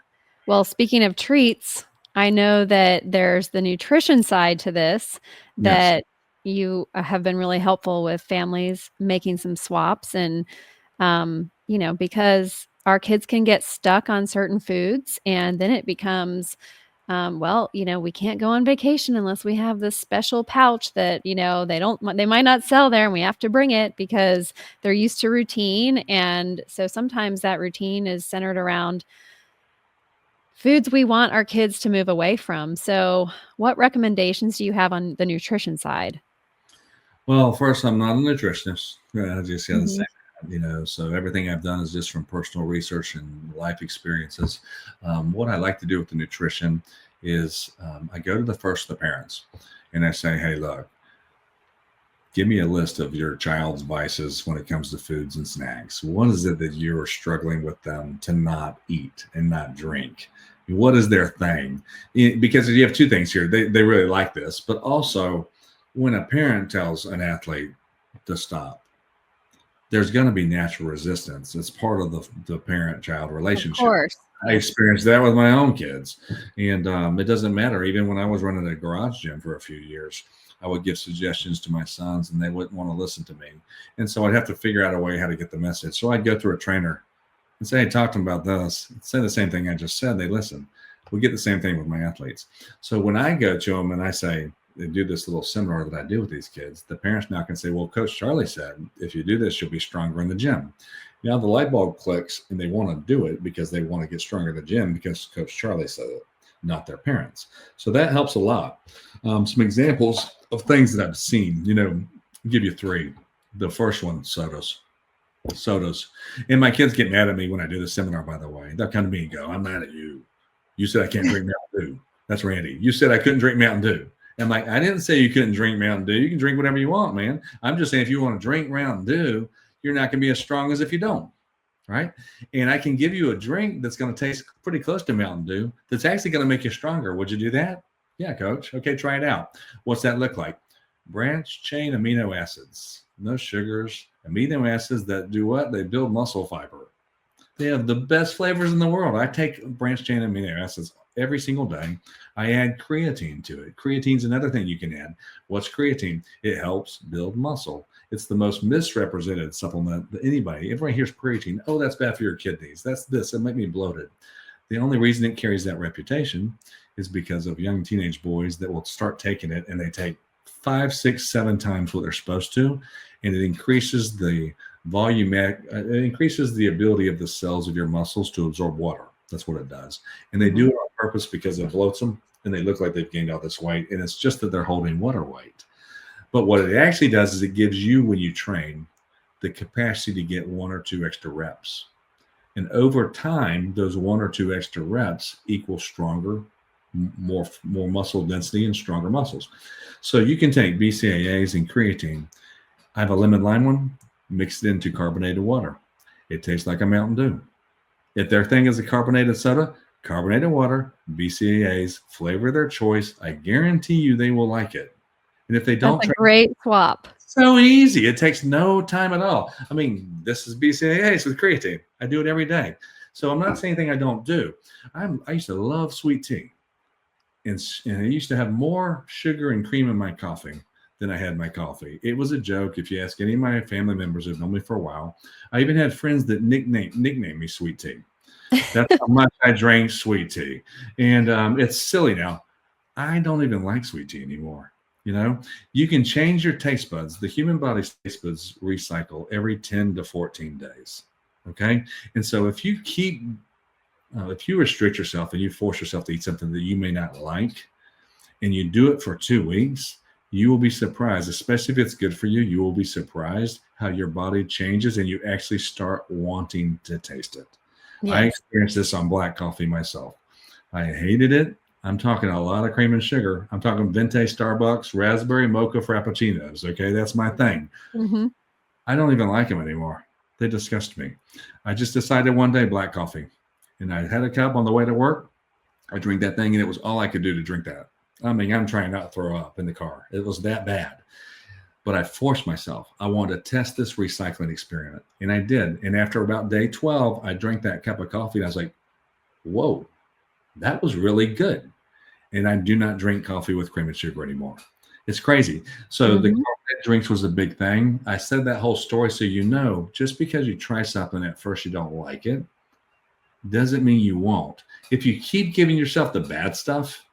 [SPEAKER 1] Well, speaking of treats, I know that there's the nutrition side to this that you have been really helpful with families making some swaps. And, because our kids can get stuck on certain foods, and then it becomes, we can't go on vacation unless we have this special pouch that, they might not sell there, and we have to bring it because they're used to routine. And so sometimes that routine is centered around foods we want our kids to move away from. So what recommendations do you have on the nutrition side?
[SPEAKER 2] Well, first, I'm not a nutritionist. I just got to
[SPEAKER 1] Mhm.
[SPEAKER 2] say, so everything I've done is just from personal research and life experiences. What I like to do with the nutrition is I go to the parents and I say, hey, look, give me a list of your child's vices when it comes to foods and snacks. What is it that you're struggling with them to not eat and not drink? What is their thing? Because you have two things here. They really like this, but also when a parent tells an athlete to stop, there's going to be natural resistance. It's part of the parent-child
[SPEAKER 1] Of
[SPEAKER 2] relationship.
[SPEAKER 1] course.
[SPEAKER 2] I experienced that with my own kids. And it doesn't matter. Even when I was running a garage gym for a few years, I would give suggestions to my sons and they wouldn't want to listen to me. And so I'd have to figure out a way how to get the message. So I'd go through a trainer and say, hey, talk to them about this. Say the same thing I just said. They listen. We get the same thing with my athletes. So when I go to them and I say, they do this little seminar that I do with these kids, the parents now can say, well, Coach Charlie said, if you do this, you'll be stronger in the gym. Now the light bulb clicks and they want to do it because they want to get stronger in the gym because Coach Charlie said it, not their parents. So that helps a lot. Some examples of things that I've seen, I'll give you three. The first one, sodas. And my kids get mad at me when I do the seminar, by the way. They'll come to me and go, I'm mad at you. You said I can't drink Mountain Dew. That's Randy. You said I couldn't drink Mountain Dew. I'm like, I didn't say you couldn't drink Mountain Dew. You can drink whatever you want, man. I'm just saying if you want to drink Mountain Dew, you're not going to be as strong as if you don't, right? And I can give you a drink that's going to taste pretty close to Mountain Dew that's actually going to make you stronger. Would you do that? Yeah, Coach. Okay, try it out. What's that look like? Branch chain amino acids. No sugars. Amino acids that do what? They build muscle fiber. They have the best flavors in the world. I take branch chain amino acids every single day. I add creatine to it. Creatine's another thing you can add. What's creatine? It helps build muscle. It's the most misrepresented supplement that anybody. Everyone hears creatine. Oh, that's bad for your kidneys. That's this. It might be bloated. The only reason it carries that reputation is because of young teenage boys that will start taking it and they take 5, 6, 7 times what they're supposed to, and it increases the volume. It increases the ability of the cells of your muscles to absorb water. That's what it does. And they do it on purpose because it bloats them and they look like they've gained all this weight. And it's just that they're holding water weight. But what it actually does is it gives you, when you train, the capacity to get 1 or 2 extra reps. And over time, those 1 or 2 extra reps equal stronger, more muscle density and stronger muscles. So you can take BCAAs and creatine. I have a lemon lime one, mixed it into carbonated water. It tastes like a Mountain Dew. If their thing is a carbonated soda, carbonated water, BCAAs, flavor of their choice, I guarantee you they will like it. And if they don't,
[SPEAKER 1] That's a great swap.
[SPEAKER 2] So easy. It takes no time at all. I mean, this is BCAAs with creatine. I do it every day. So I'm not saying anything I don't do. I used to love sweet tea. And I used to have more sugar and cream in my coffee than I had my coffee. It was a joke. If you ask any of my family members who've known me for a while, I even had friends that nicknamed me Sweet Tea. That's how much I drank sweet tea. And it's silly now. I don't even like sweet tea anymore. You can change your taste buds. The human body's taste buds recycle every 10 to 14 days. Okay. And so if you restrict yourself and you force yourself to eat something that you may not like, and you do it for 2 weeks, you will be surprised, especially if it's good for you. You will be surprised how your body changes and you actually start wanting to taste it. Yes. I experienced this on black coffee myself. I hated it. I'm talking a lot of cream and sugar. I'm talking Venti Starbucks, raspberry mocha frappuccinos. Okay, that's my thing.
[SPEAKER 1] Mm-hmm.
[SPEAKER 2] I don't even like them anymore. They disgust me. I just decided one day black coffee, and I had a cup on the way to work. I drink that thing, and it was all I could do to drink that. I mean, I'm trying not to throw up in the car. It was that bad. But I forced myself. I wanted to test this recycling experiment, and I did. And after about day 12, I drank that cup of coffee, and I was like, whoa, that was really good. And I do not drink coffee with cream and sugar anymore. It's crazy. So the carbonated drinks was a big thing. I said that whole story so you know, just because you try something at first you don't like it, doesn't mean you won't. If you keep giving yourself the bad stuff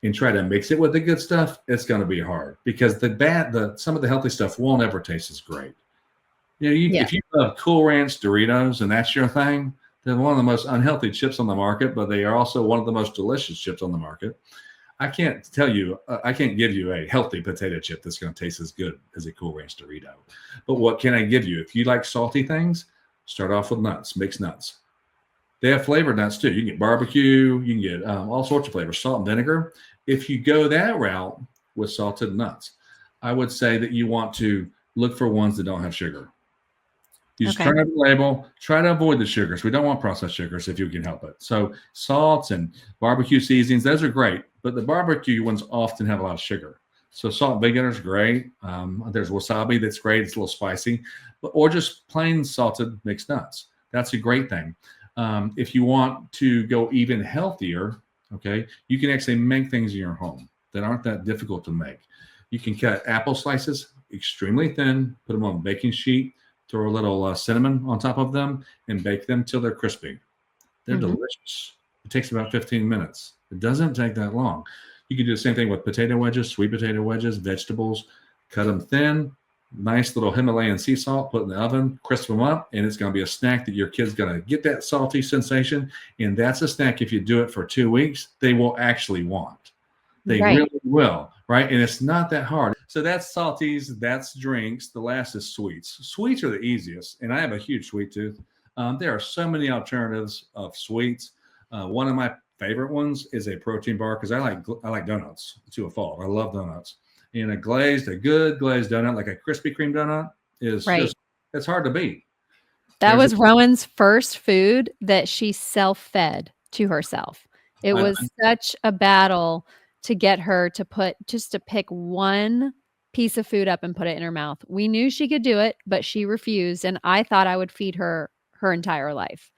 [SPEAKER 2] and try to mix it with the good stuff, it's going to be hard because some of the healthy stuff won't ever taste as great. You know, if you love Cool Ranch Doritos and that's your thing, they're one of the most unhealthy chips on the market, but they are also one of the most delicious chips on the market. I can't give you a healthy potato chip that's going to taste as good as a Cool Ranch Dorito. But what can I give you? If you like salty things, start off with nuts, mixed nuts. They have flavored nuts too. You can get barbecue, you can get all sorts of flavors, salt and vinegar. If you go that route with salted nuts, I would say that you want to look for ones that don't have sugar. You just turn up the label, try to avoid the sugars. We don't want processed sugars if you can help it. So salts and barbecue seasonings, those are great, but the barbecue ones often have a lot of sugar. So salt and vinegar is great. There's wasabi that's great. It's a little spicy, or just plain salted mixed nuts. That's a great thing. If you want to go even healthier, okay, you can actually make things in your home that aren't that difficult to make. You can cut apple slices extremely thin, put them on a baking sheet, throw a little cinnamon on top of them, and bake them till they're crispy. They're delicious. It takes about 15 minutes. It doesn't take that long. You can do the same thing with potato wedges, sweet potato wedges, vegetables. Cut them thin, nice little Himalayan sea salt, put in the oven, crisp them up, and it's going to be a snack that your kid's going to get that salty sensation. And that's a snack, if you do it for 2 weeks, they will actually want. They really will, right? And it's not that hard. So that's salties, that's drinks. The last is sweets. Sweets are the easiest, and I have a huge sweet tooth. There are so many alternatives of sweets. One of my favorite ones is a protein bar because I like donuts to a fault. I love donuts. And a good glazed donut, like a Krispy Kreme donut, is just, it's hard to beat.
[SPEAKER 1] That was Rowan's first food that she self-fed to herself. It was such a battle to get her to pick one piece of food up and put it in her mouth. We knew she could do it, but she refused. And I thought I would feed her entire life.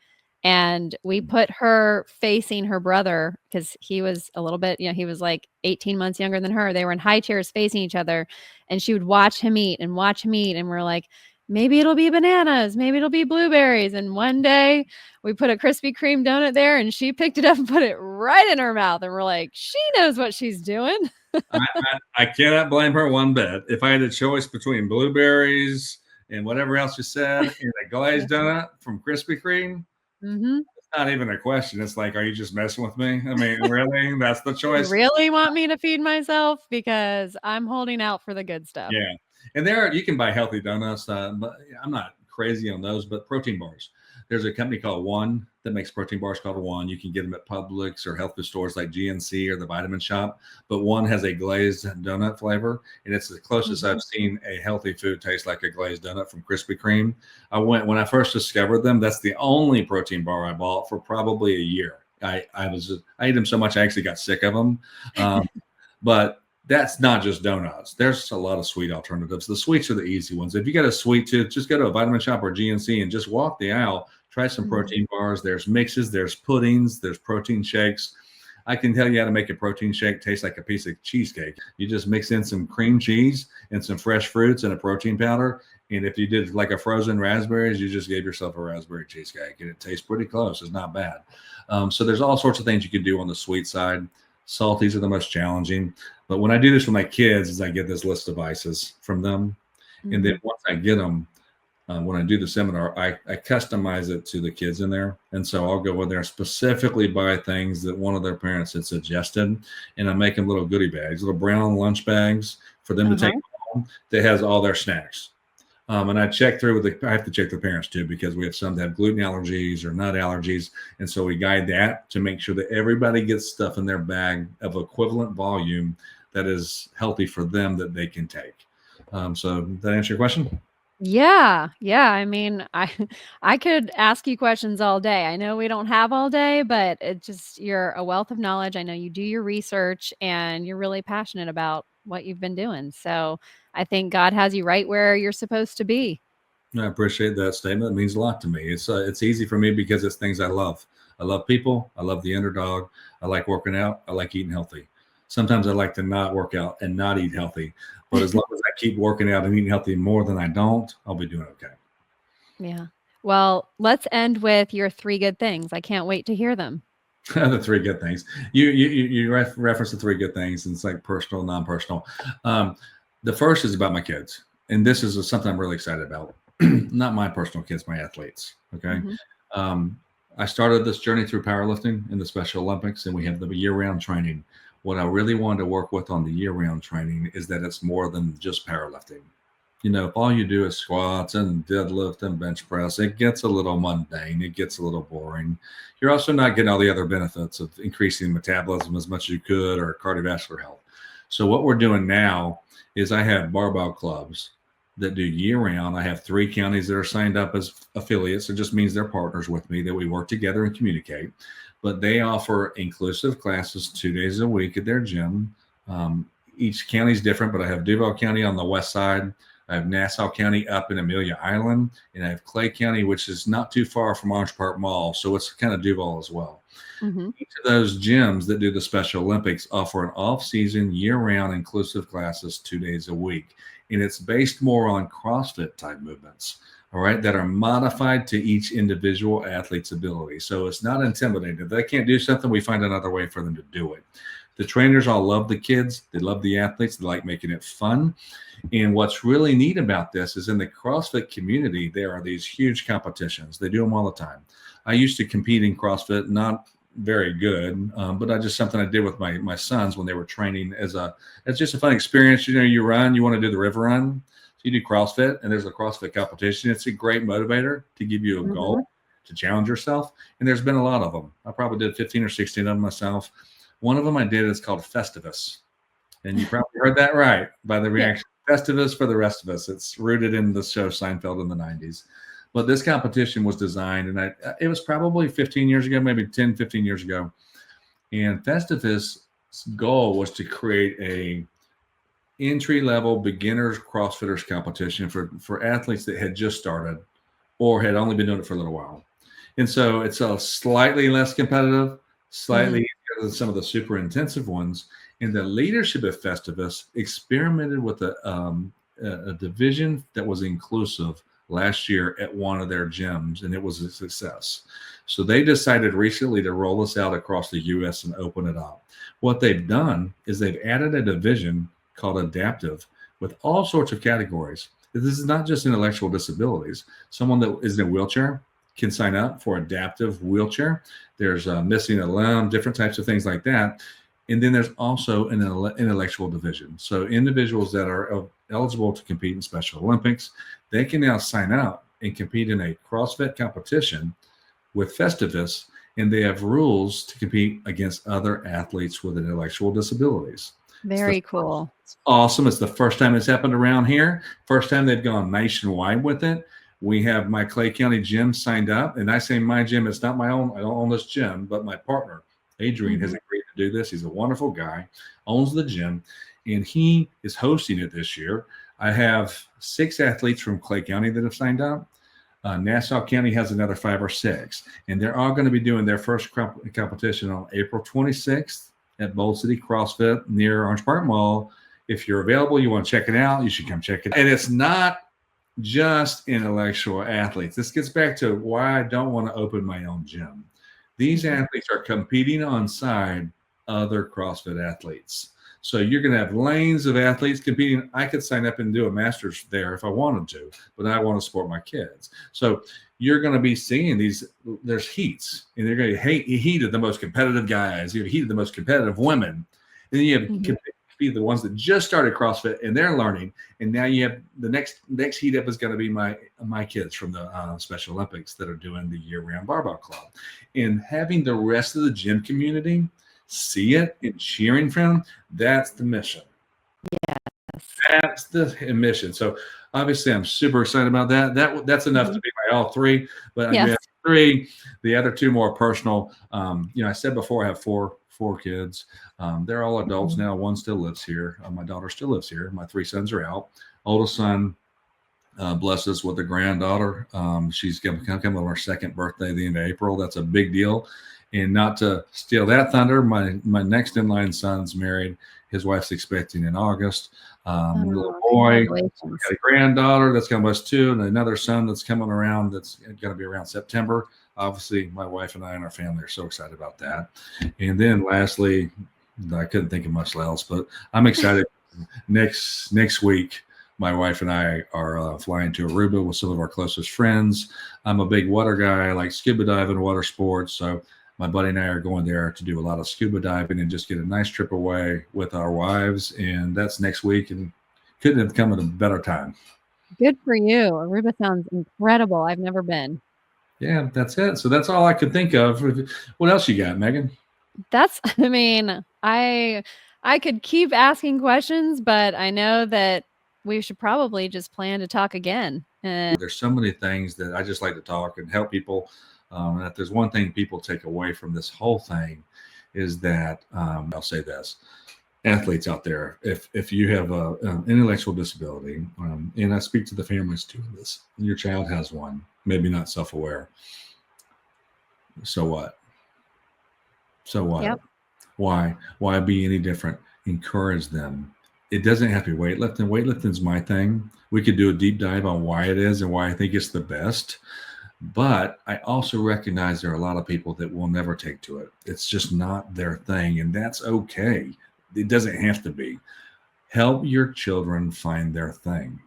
[SPEAKER 1] And we put her facing her brother because he was a little bit, he was like 18 months younger than her. They were in high chairs facing each other, and she would watch him eat. And we're like, maybe it'll be bananas, maybe it'll be blueberries. And one day we put a Krispy Kreme donut there, and she picked it up and put it right in her mouth. And we're like, she knows what she's doing.
[SPEAKER 2] I cannot blame her one bit. If I had a choice between blueberries and whatever else you said and a glazed donut from Krispy Kreme, it's not even a question. It's like, are you just messing with me? I mean, really? That's the choice?
[SPEAKER 1] You really want me to feed myself? Because I'm holding out for the good stuff.
[SPEAKER 2] Yeah. And you can buy healthy donuts, but I'm not crazy on those, but protein bars. There's a company called One that makes protein bars called One. You can get them at Publix or health food stores like GNC or the Vitamin Shop. But One has a glazed donut flavor, and it's the closest I've seen a healthy food taste like a glazed donut from Krispy Kreme. When I first discovered them, that's the only protein bar I bought for probably a year. I ate them so much I actually got sick of them. But that's not just donuts. There's a lot of sweet alternatives. The sweets are the easy ones. If you got a sweet tooth, just go to a Vitamin Shop or GNC and just walk the aisle. Try some protein bars. There's mixes, there's puddings, there's protein shakes. I can tell you how to make a protein shake taste like a piece of cheesecake. You just mix in some cream cheese and some fresh fruits and a protein powder. And if you did like a frozen raspberries, you just gave yourself a raspberry cheesecake, and it tastes pretty close. It's not bad. So there's all sorts of things you can do on the sweet side. Salties are the most challenging. But when I do this with my kids, is I get this list of ices from them. And then once I get them, when I do the seminar, I customize it to the kids in there. And so I'll go in there specifically buy things that one of their parents had suggested. And I make them little goodie bags, little brown lunch bags for them to take home that has all their snacks. And I check through with I have to check the parents too, because we have some that have gluten allergies or nut allergies. And so we guide that to make sure that everybody gets stuff in their bag of equivalent volume that is healthy for them that they can take. So did that answer your question?
[SPEAKER 1] Yeah, yeah, I mean, I I could ask you questions all day. I know we don't have all day, but it just you're a wealth of knowledge. I know you do your research and you're really passionate about what you've been doing. So, I think God has you right where you're supposed to be.
[SPEAKER 2] I appreciate that statement. It means a lot to me. It's easy for me because it's things I love. I love people. I love the underdog. I like working out. I like eating healthy. Sometimes I like to not work out and not eat healthy, but as long as I keep working out and eating healthy more than I don't, I'll be doing okay.
[SPEAKER 1] Yeah. Well, let's end with your 3 good things. I can't wait to hear them.
[SPEAKER 2] The three good things. You reference the three good things, and it's like personal, non-personal. Um, the first is about my kids, and this is something I'm really excited about. Not my personal kids, my athletes. Okay.
[SPEAKER 1] Mhm.
[SPEAKER 2] Um, I started this journey through powerlifting in the Special Olympics, and we have the year-round training. What I really wanted to work with on the year-round training is that it's more than just powerlifting. If all you do is squats and deadlift and bench press, it gets a little mundane. It gets a little boring. You're also not getting all the other benefits of increasing metabolism as much as you could or cardiovascular health. So what we're doing now is I have barbell clubs that do year round. I have 3 counties that are signed up as affiliates. It just means they're partners with me, that we work together and communicate. But they offer inclusive classes 2 days a week at their gym. Each county is different, but I have Duval County on the west side. I have Nassau County up in Amelia Island, and I have Clay County, which is not too far from Orange Park Mall. So it's kind of Duval as well.
[SPEAKER 1] Mhm.
[SPEAKER 2] Each of those gyms that do the Special Olympics offer an off-season, year-round inclusive classes 2 days a week. And it's based more on CrossFit type movements, all right, that are modified to each individual athlete's ability. So it's not intimidating. If they can't do something, we find another way for them to do it. The trainers all love the kids. They love the athletes. They like making it fun. And what's really neat about this is in the CrossFit community, there are these huge competitions. They do them all the time. I used to compete in CrossFit, not very good, but I just something I did with my sons when they were training it's just a fun experience. You run, you want to do the river run. So you do CrossFit and there's a CrossFit competition. It's a great motivator to give you a goal,
[SPEAKER 1] Mhm.
[SPEAKER 2] to challenge yourself. And there's been a lot of them. I probably did 15 or 16 of them myself. One of them I did is called Festivus. And you probably heard that right by the
[SPEAKER 1] Yeah.
[SPEAKER 2] reaction. Festivus for the rest of us. It's rooted in the show Seinfeld in the 90s. But this competition was designed, and it was probably 15 years ago, maybe 10, 15 years ago. And Festivus' goal was to create a entry-level beginners CrossFitters competition for athletes that had just started or had only been doing it for a little while. And so it's a slightly less competitive, slightly
[SPEAKER 1] Mhm.
[SPEAKER 2] easier than some of the super intensive ones. And the leadership of Festivus experimented with a division that was inclusive last year at one of their gyms, and it was a success. So they decided recently to roll this out across the U.S. and open it up. What they've done is they've added a division called adaptive with all sorts of categories. This is not just intellectual disabilities. Someone that is in a wheelchair can sign up for adaptive wheelchair. There's missing a limb, different types of things like that. And then there's also an intellectual division. So individuals that are eligible to compete in Special Olympics, they can now sign up and compete in a CrossFit competition with Festivus, and they have rules to compete against other athletes with intellectual disabilities.
[SPEAKER 1] Very cool.
[SPEAKER 2] It's awesome. It's the first time it's happened around here. First time they've gone nationwide with it. We have my Clay County gym signed up, and I say my gym. It's not my own. I don't own this gym, but my partner Adrian has
[SPEAKER 1] Mhm.
[SPEAKER 2] agreed to do this. He's a wonderful guy, owns the gym, and he is hosting it this year. I have 6 athletes from Clay County that have signed up. Nassau County has another 5 or 6, and they're all going to be doing their first competition on April 26th at Bold City CrossFit near Orange Park Mall. If you're available, you want to check it out, you should come check it out. And it's not just intellectual athletes. This gets back to why I don't want to open my own gym. These
[SPEAKER 1] Mhm.
[SPEAKER 2] athletes are competing on side other CrossFit athletes. So you're going to have lanes of athletes competing. I could sign up and do a master's there if I wanted to, but I want to support my kids. So you're going to be seeing there's heats, and they're going to heat of the most competitive guys. You have heat of the most competitive women. And then you have
[SPEAKER 1] Mhm.
[SPEAKER 2] be the ones that just started CrossFit and they're learning. And now you have the next heat up is going to be my kids from the Special Olympics that are doing the year-round barbell club, and having the rest of the gym community see it and cheering for them. That's the mission. That's the mission. So obviously, I'm super excited about that. That's enough to be my all three. But I'm gonna have three. The other two more personal. I said before I have four kids. They're all adults now. One still lives here. My daughter still lives here. My three sons are out. Oldest son, blessed us with a granddaughter. She's going to come on her second birthday the end of April. That's a big deal. And not to steal that thunder, my next in line son's married. His wife's expecting in August. Little boy, got a granddaughter that's going to us too, and another son that's coming around that's going to be around September. Obviously, my wife and I and our family are so excited about that. And then lastly, I couldn't think of much else, but I'm excited. Next week, my wife and I are flying to Aruba with some of our closest friends. I'm a big water guy. I like scuba diving, water sports. So my buddy and I are going there to do a lot of scuba diving and just get a nice trip away with our wives. And that's next week, and couldn't have come at a better time.
[SPEAKER 1] Good for you. Aruba sounds incredible. I've never been.
[SPEAKER 2] Yeah, that's it. So that's all I could think of. What else you got, Megan?
[SPEAKER 1] I could keep asking questions, but I know that we should probably just plan to talk again.
[SPEAKER 2] There's so many things that I just like to talk and help people. And if there's one thing people take away from this whole thing is that, I'll say this, athletes out there, if you have an intellectual disability, and I speak to the families doing this, your child has one, maybe not self-aware. So what?
[SPEAKER 1] Yep.
[SPEAKER 2] Why be any different? Encourage them. It doesn't have to be weightlifting. Weightlifting is my thing. We could do a deep dive on why it is and why I think it's the best. But I also recognize there are a lot of people that will never take to it. It's just not their thing, and that's okay. It doesn't have to be. Help your children find their thing,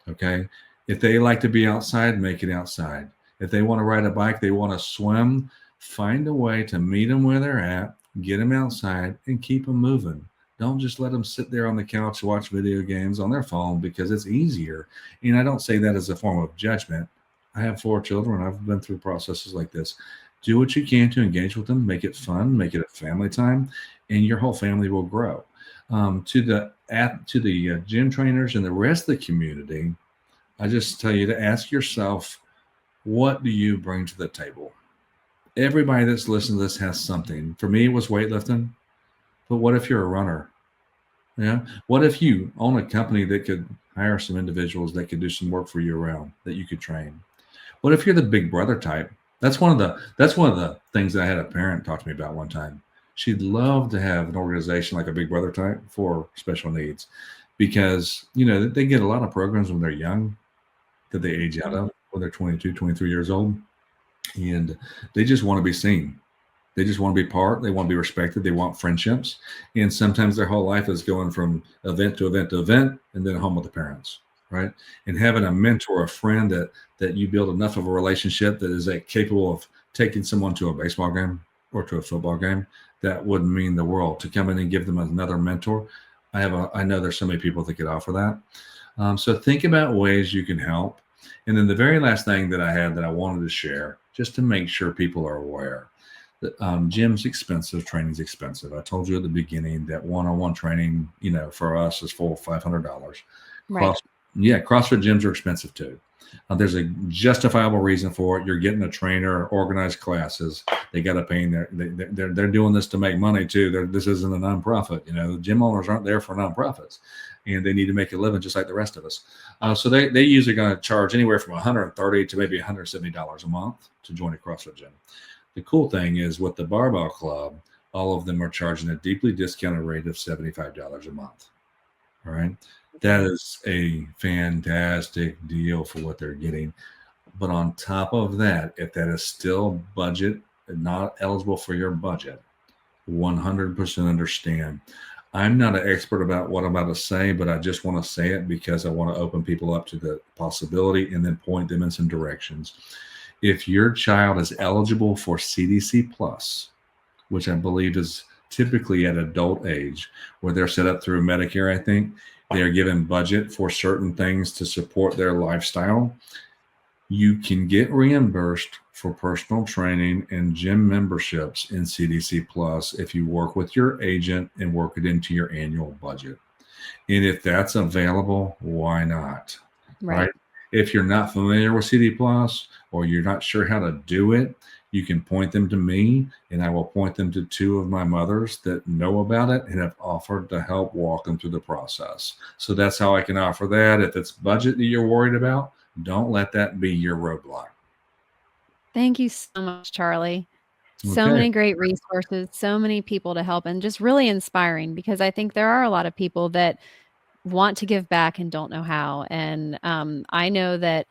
[SPEAKER 2] okay? If they like to be outside, make it outside. If they want to ride a bike, they want to swim, find a way to meet them where they're at, get them outside, and keep them moving. Don't just let them sit there on the couch and watch video games on their phone because it's easier. And I don't say that as a form of judgment. I have 4 children. I've been through processes like this. Do what you can to engage with them, make it fun, make it a family time, and your whole family will grow. To the gym trainers and the rest of the community, I just tell you to ask yourself, what do you bring to the table? Everybody that's listening to this has something. For me, it was weightlifting. But what if you're a runner? Yeah. What if you own a company that could hire some individuals that could do some work for you around that you could train? What if you're the big brother type? That's one of the things that I had a parent talk to me about one time. She'd love to have an organization like a big brother type for special needs, because they get a lot of programs when they're young that they age out of when they're 22, 23 years old, and they just want to be seen. They just want to be part. They want to be respected. They want friendships. And sometimes their whole life is going from event to event to event and then home with the parents, right? And having a mentor, a friend that you build enough of a relationship that is capable of taking someone to a baseball game or to a football game, that would mean the world. To come in and give them another mentor. I know there's so many people that could offer that. So think about ways you can help. And then the very last thing that I had that I wanted to share, just to make sure people are aware, gym's expensive, training's expensive. I told you at the beginning that one-on-one training, for us is $400-500.
[SPEAKER 1] Right.
[SPEAKER 2] CrossFit gyms are expensive too. There's a justifiable reason for it. You're getting a trainer, organized classes. They got to pay. They're doing this to make money too. This isn't a nonprofit. The gym owners aren't there for nonprofits, and they need to make a living just like the rest of us. So they usually going to charge anywhere from $130 to maybe $170 a month to join a CrossFit gym. The cool thing is with the Barbell Club, all of them are charging a deeply discounted rate of $75 a month. All right. That is a fantastic deal for what they're getting. But on top of that, if that is still budget and not eligible for your budget, 100% understand. I'm not an expert about what I'm about to say, but I just want to say it because I want to open people up to the possibility and then point them in some directions. If your child is eligible for CDC Plus, which I believe is typically at adult age, where they're set up through Medicare, I think. They are given budget for certain things to support their lifestyle. You can get reimbursed for personal training and gym memberships in CDC Plus if you work with your agent and work it into your annual budget. And if that's available, why not? Right? If you're not familiar with CD Plus or you're not sure how to do it, you can point them to me and I will point them to two of my mothers that know about it and have offered to help walk them through the process. So that's how I can offer that. If it's budget that you're worried about, don't let that be your roadblock.
[SPEAKER 1] Thank you so much, Charlie. So
[SPEAKER 2] Okay.
[SPEAKER 1] many great resources, so many people to help, and just really inspiring, because I think there are a lot of people that want to give back and don't know how. And I know that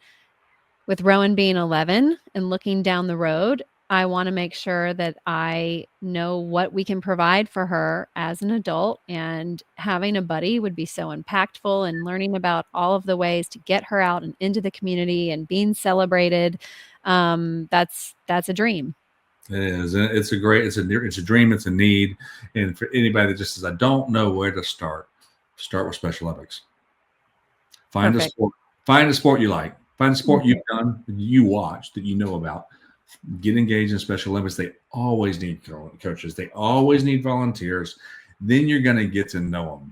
[SPEAKER 1] with Rowan being 11 and looking down the road, I want to make sure that I know what we can provide for her as an adult, and having a buddy would be so impactful, and learning about all of the ways to get her out and into the community and being celebrated. That's a dream.
[SPEAKER 2] It is. It's a dream. It's a need. And for anybody that just says, I don't know where to start with Special Olympics. Find
[SPEAKER 1] Perfect.
[SPEAKER 2] a sport. Find a sport you like. Find a sport
[SPEAKER 1] Mhm.
[SPEAKER 2] you've done, you watch, that you know about. Get engaged in Special Olympics. They always need coaches. They always need volunteers. Then you're going to get to know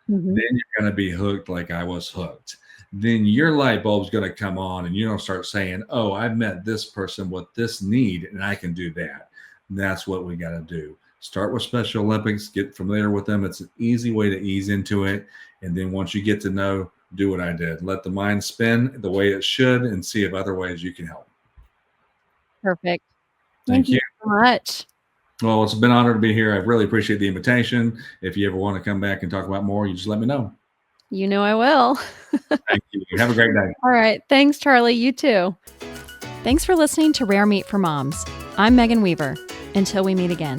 [SPEAKER 2] them.
[SPEAKER 1] Mhm.
[SPEAKER 2] Then you're going to be hooked like I was hooked. Then your light bulb's going to come on and you're going to start saying, oh, I've met this person with this need and I can do that. And that's what we got to do. Start with Special Olympics, get familiar with them. It's an easy way to ease into it. And then once you get to know, do what I did. Let the mind spin the way it should and see if other ways you can help.
[SPEAKER 1] Perfect.
[SPEAKER 2] Thank
[SPEAKER 1] Thank you
[SPEAKER 2] you.
[SPEAKER 1] so much.
[SPEAKER 2] Well, it's been an honor to be here. I really appreciate the invitation. If you ever want to come back and talk about more, you just let me know.
[SPEAKER 1] You know I will.
[SPEAKER 2] Thank you. Have a great day.
[SPEAKER 1] All right. Thanks, Charlie. You too. Thanks for listening to Rare Meat for Moms. I'm Meghan Weaver. Until we meet again.